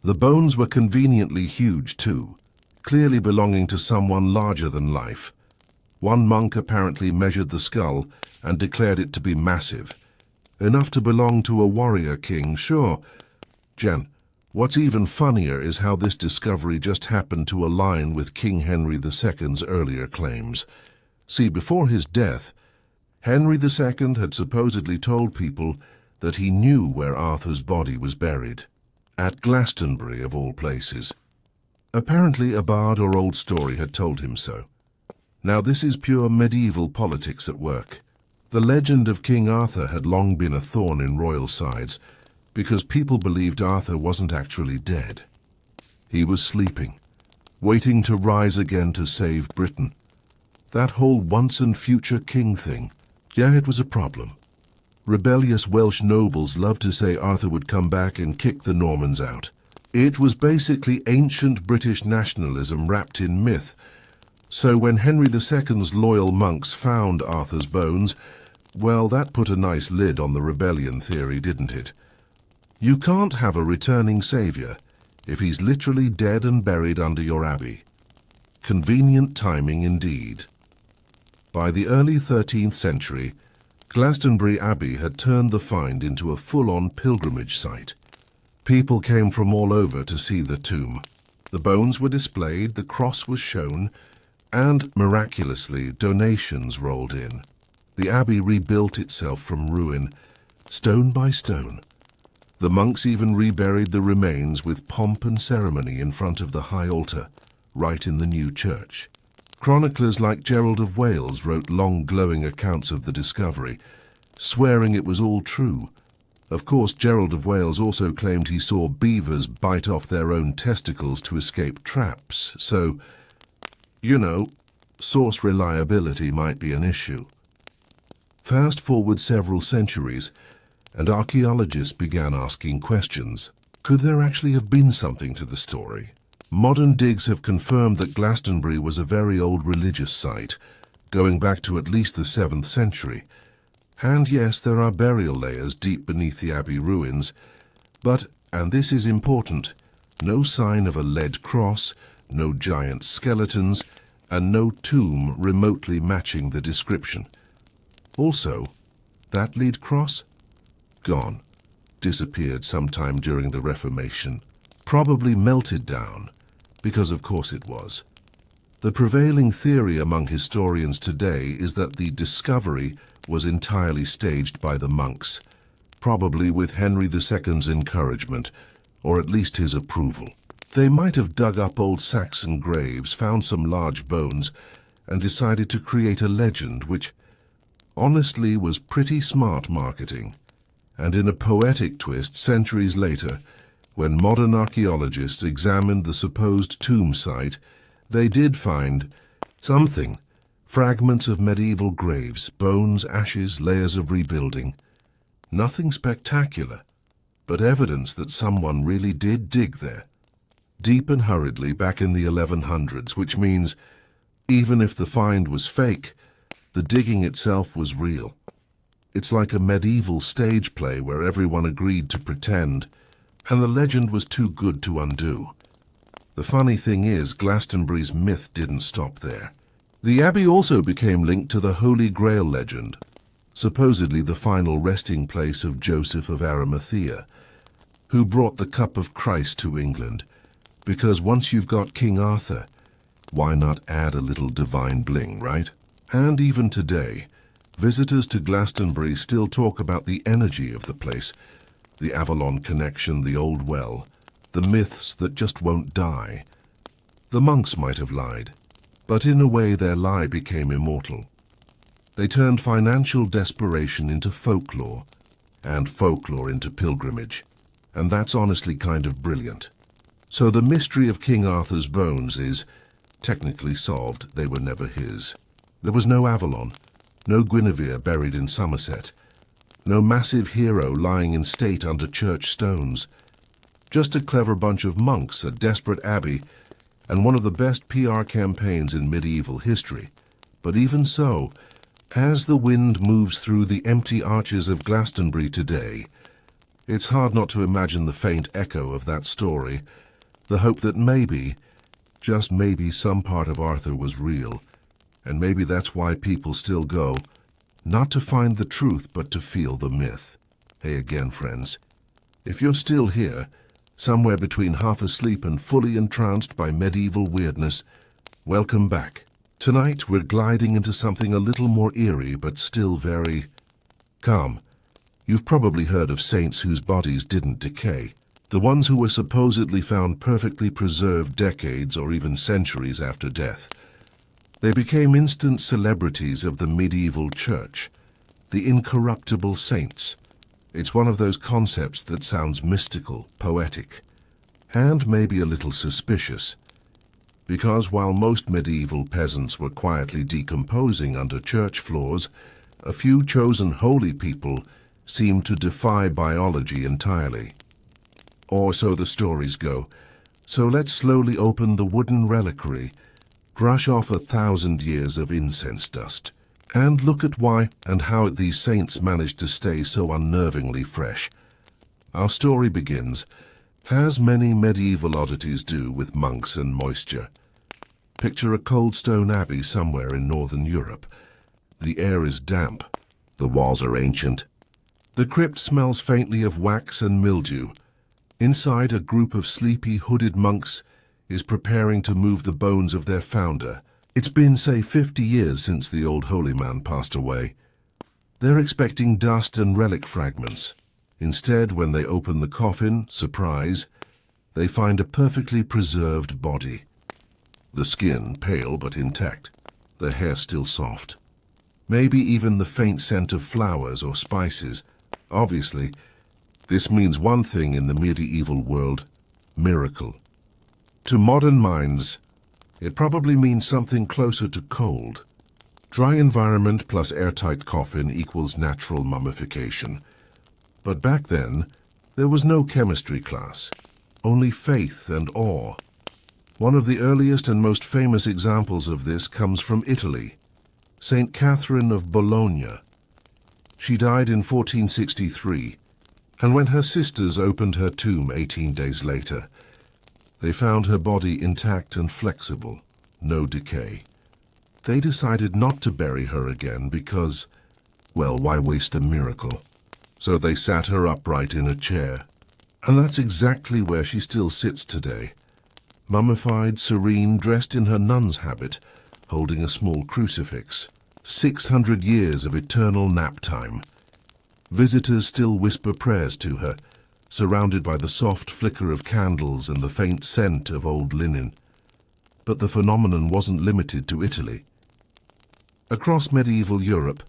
The bones were conveniently huge too, clearly belonging to someone larger than life. One monk apparently measured the skull and declared it to be massive, enough to belong to a warrior king, sure. Jen, what's even funnier is how this discovery just happened to align with King Henry II's earlier claims. See, before his death, Henry II had supposedly told people that he knew where Arthur's body was buried, at Glastonbury of all places. Apparently a bard or old story had told him so. Now this is pure medieval politics at work. The legend of King Arthur had long been a thorn in royal sides, because people believed Arthur wasn't actually dead. He was sleeping, waiting to rise again to save Britain. That whole once and future king thing, yeah, it was a problem. Rebellious Welsh nobles loved to say Arthur would come back and kick the Normans out. It was basically ancient British nationalism wrapped in myth. So when Henry II's loyal monks found Arthur's bones, well, that put a nice lid on the rebellion theory, didn't it? You can't have a returning savior if he's literally dead and buried under your abbey. Convenient timing indeed. By the early 13th century, Glastonbury Abbey had turned the find into a full-on pilgrimage site. People came from all over to see the tomb. The bones were displayed, the cross was shown, and, miraculously, donations rolled in. The abbey rebuilt itself from ruin, stone by stone. The monks even reburied the remains with pomp and ceremony in front of the high altar, right in the new church. Chroniclers like Gerald of Wales wrote long glowing accounts of the discovery, swearing it was all true. Of course, Gerald of Wales also claimed he saw beavers bite off their own testicles to escape traps, so, source reliability might be an issue. Fast forward several centuries, and archaeologists began asking questions. Could there actually have been something to the story? Modern digs have confirmed that Glastonbury was a very old religious site, going back to at least the 7th century. And yes, there are burial layers deep beneath the abbey ruins, but, and this is important, no sign of a lead cross, no giant skeletons, and no tomb remotely matching the description. Also, that lead cross? Gone. Disappeared sometime during the Reformation. Probably melted down, because of course it was. The prevailing theory among historians today is that the discovery was entirely staged by the monks, probably with Henry II's encouragement, or at least his approval. They might have dug up old Saxon graves, found some large bones, and decided to create a legend which, honestly, was pretty smart marketing. And in a poetic twist, centuries later, when modern archaeologists examined the supposed tomb site, they did find something. Fragments of medieval graves, bones, ashes, layers of rebuilding. Nothing spectacular, but evidence that someone really did dig there. Deep and hurriedly back in the 1100s, which means, even if the find was fake, the digging itself was real. It's like a medieval stage play where everyone agreed to pretend, and the legend was too good to undo. The funny thing is, Glastonbury's myth didn't stop there. The abbey also became linked to the Holy Grail legend, supposedly the final resting place of Joseph of Arimathea, who brought the cup of Christ to England, because once you've got King Arthur, why not add a little divine bling, right? And even today, visitors to Glastonbury still talk about the energy of the place, the Avalon connection, the old well, the myths that just won't die. The monks might have lied, but in a way their lie became immortal. They turned financial desperation into folklore, and folklore into pilgrimage, and that's honestly kind of brilliant. So the mystery of King Arthur's bones is technically solved. They were never his. There was no Avalon, no Guinevere buried in Somerset, no massive hero lying in state under church stones. Just a clever bunch of monks, a desperate abbey, and one of the best PR campaigns in medieval history. But even so, as the wind moves through the empty arches of Glastonbury today, it's hard not to imagine the faint echo of that story, the hope that maybe, just maybe, some part of Arthur was real, and maybe that's why people still go, not to find the truth, but to feel the myth. Hey again, friends. If you're still here, somewhere between half asleep and fully entranced by medieval weirdness, welcome back. Tonight we're gliding into something a little more eerie, but still very calm. You've probably heard of saints whose bodies didn't decay. The ones who were supposedly found perfectly preserved decades or even centuries after death. They became instant celebrities of the medieval church, the incorruptible saints. It's one of those concepts that sounds mystical, poetic, and maybe a little suspicious. Because while most medieval peasants were quietly decomposing under church floors, a few chosen holy people seemed to defy biology entirely. Or so the stories go. So let's slowly open the wooden reliquary, brush off 1,000 years of incense dust, and look at why and how these saints managed to stay so unnervingly fresh. Our story begins, as many medieval oddities do, with monks and moisture. Picture a cold stone abbey somewhere in northern Europe, The air is damp. The walls are ancient. The crypt smells faintly of wax and mildew. Inside, a group of sleepy, hooded monks is preparing to move the bones of their founder. It's been, say, 50 years since the old holy man passed away. They're expecting dust and relic fragments. Instead, when they open the coffin, surprise, they find a perfectly preserved body. The skin pale but intact, the hair still soft. Maybe even the faint scent of flowers or spices. Obviously, this means one thing in the medieval world: miracle. To modern minds, it probably means something closer to cold. Dry environment plus airtight coffin equals natural mummification. But back then, there was no chemistry class, only faith and awe. One of the earliest and most famous examples of this comes from Italy, Saint Catherine of Bologna. She died in 1463, and when her sisters opened her tomb 18 days later, they found her body intact and flexible, no decay. They decided not to bury her again because, well, why waste a miracle? So they sat her upright in a chair, and that's exactly where she still sits today, mummified, serene, dressed in her nun's habit, holding a small crucifix. 600 years of eternal nap time. Visitors still whisper prayers to her, surrounded by the soft flicker of candles and the faint scent of old linen. But the phenomenon wasn't limited to Italy. Across medieval Europe,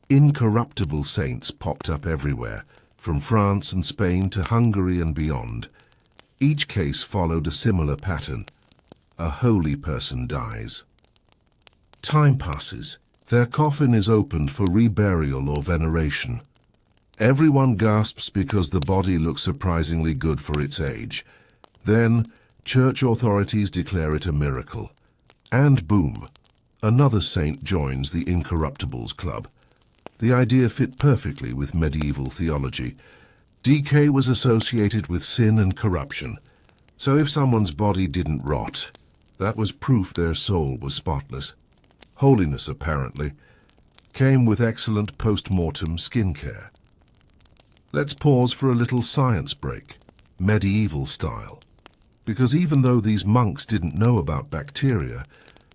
incorruptible saints popped up everywhere, from France and Spain to Hungary and beyond. Each case followed a similar pattern. A holy person dies. Time passes. Their coffin is opened for reburial or veneration. Everyone gasps because the body looks surprisingly good for its age. Then, church authorities declare it a miracle. And boom, another saint joins the Incorruptibles Club. The idea fit perfectly with medieval theology. Decay was associated with sin and corruption. So if someone's body didn't rot, that was proof their soul was spotless. Holiness, apparently, came with excellent post-mortem skincare. Let's pause for a little science break, medieval style. Because even though these monks didn't know about bacteria,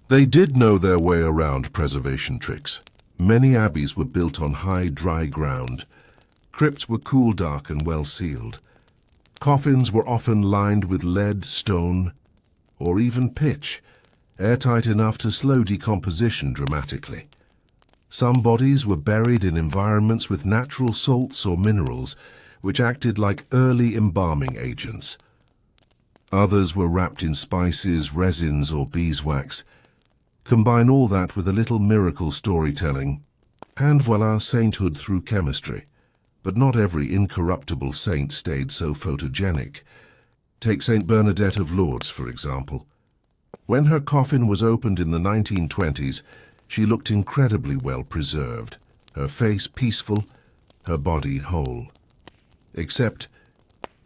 they did know their way around preservation tricks. Many abbeys were built on high, dry ground. Crypts were cool, dark, and well-sealed. Coffins were often lined with lead, stone, or even pitch, airtight enough to slow decomposition dramatically. Some bodies were buried in environments with natural salts or minerals, which acted like early embalming agents. Others were wrapped in spices, resins, or beeswax. Combine all that with a little miracle storytelling, and voila, sainthood through chemistry. But not every incorruptible saint stayed so photogenic. Take Saint Bernadette of Lourdes, for example. When her coffin was opened in the 1920s, she looked incredibly well preserved, her face peaceful, her body whole. Except,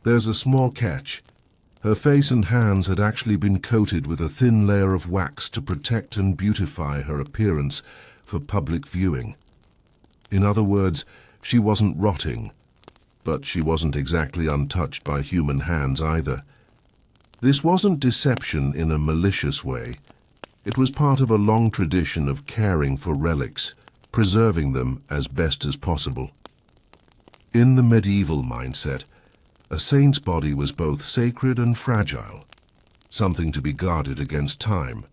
there's a small catch. Her face and hands had actually been coated with a thin layer of wax to protect and beautify her appearance for public viewing. In other words, she wasn't rotting, but she wasn't exactly untouched by human hands either. This wasn't deception in a malicious way. It was part of a long tradition of caring for relics, preserving them as best as possible. In the medieval mindset, a saint's body was both sacred and fragile, something to be guarded against time,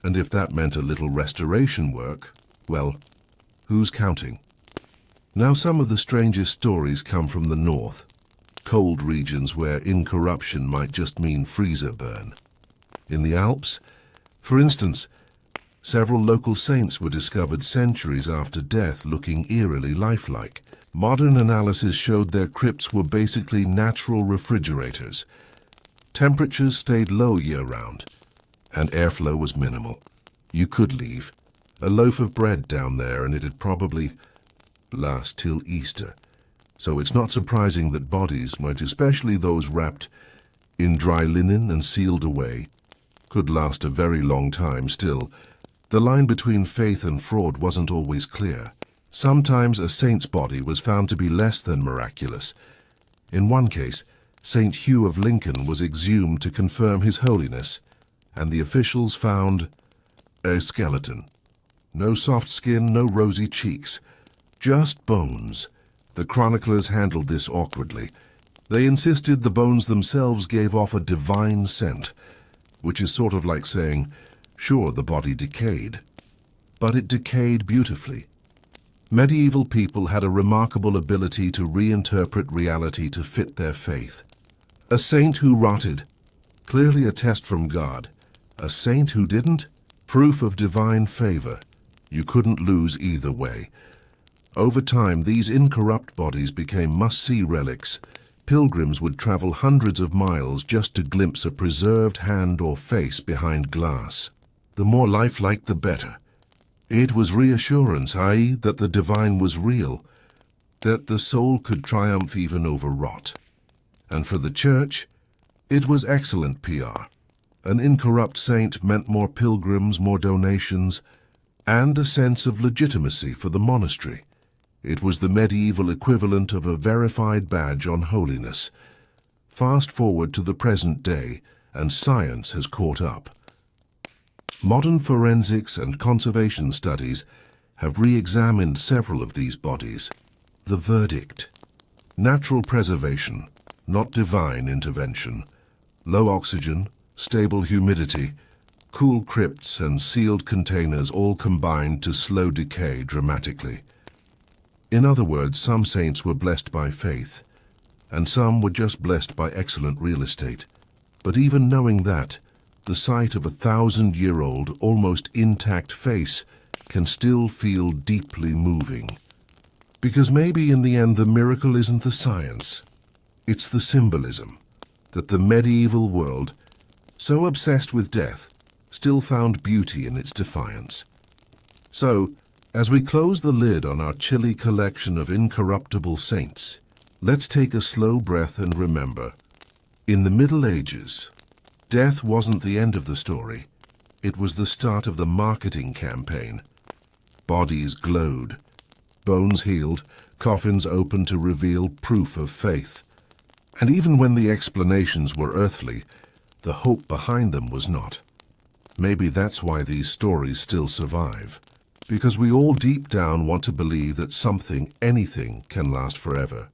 and if that meant a little restoration work, well, who's counting? Now some of the strangest stories come from the north, cold regions where incorruption might just mean freezer burn. In the Alps, for instance, several local saints were discovered centuries after death looking eerily lifelike. Modern analysis showed their crypts were basically natural refrigerators. Temperatures stayed low year-round, and airflow was minimal. You could leave a loaf of bread down there and it'd probably last till Easter. So it's not surprising that bodies, especially those wrapped in dry linen and sealed away, could last a very long time still. The line between faith and fraud wasn't always clear. Sometimes a saint's body was found to be less than miraculous. In one case, St. Hugh of Lincoln was exhumed to confirm his holiness, and the officials found a skeleton. No soft skin, no rosy cheeks, just bones. The chroniclers handled this awkwardly. They insisted the bones themselves gave off a divine scent, which is sort of like saying, sure, the body decayed. But it decayed beautifully. Medieval people had a remarkable ability to reinterpret reality to fit their faith. A saint who rotted, clearly a test from God. A saint who didn't, proof of divine favor. You couldn't lose either way. Over time, these incorrupt bodies became must-see relics. Pilgrims would travel hundreds of miles just to glimpse a preserved hand or face behind glass. The more lifelike, the better. It was reassurance, i.e., that the divine was real, that the soul could triumph even over rot. And for the church, it was excellent PR. An incorrupt saint meant more pilgrims, more donations, and a sense of legitimacy for the monastery. It was the medieval equivalent of a verified badge on holiness. Fast forward to the present day, and science has caught up. Modern forensics and conservation studies have re-examined several of these bodies. The verdict: natural preservation, not divine intervention. Low oxygen, stable humidity, cool crypts and sealed containers all combined to slow decay dramatically. In other words, some saints were blessed by faith, and some were just blessed by excellent real estate. But even knowing that, the sight of a 1,000-year-old, almost intact face can still feel deeply moving. Because maybe in the end the miracle isn't the science, it's the symbolism, that the medieval world, so obsessed with death, still found beauty in its defiance. So, as we close the lid on our chilly collection of incorruptible saints, let's take a slow breath and remember, in the Middle Ages, death wasn't the end of the story. It was the start of the marketing campaign. Bodies glowed, bones healed, coffins opened to reveal proof of faith. And even when the explanations were earthly, the hope behind them was not. Maybe that's why these stories still survive. Because we all deep down want to believe that something, anything, can last forever.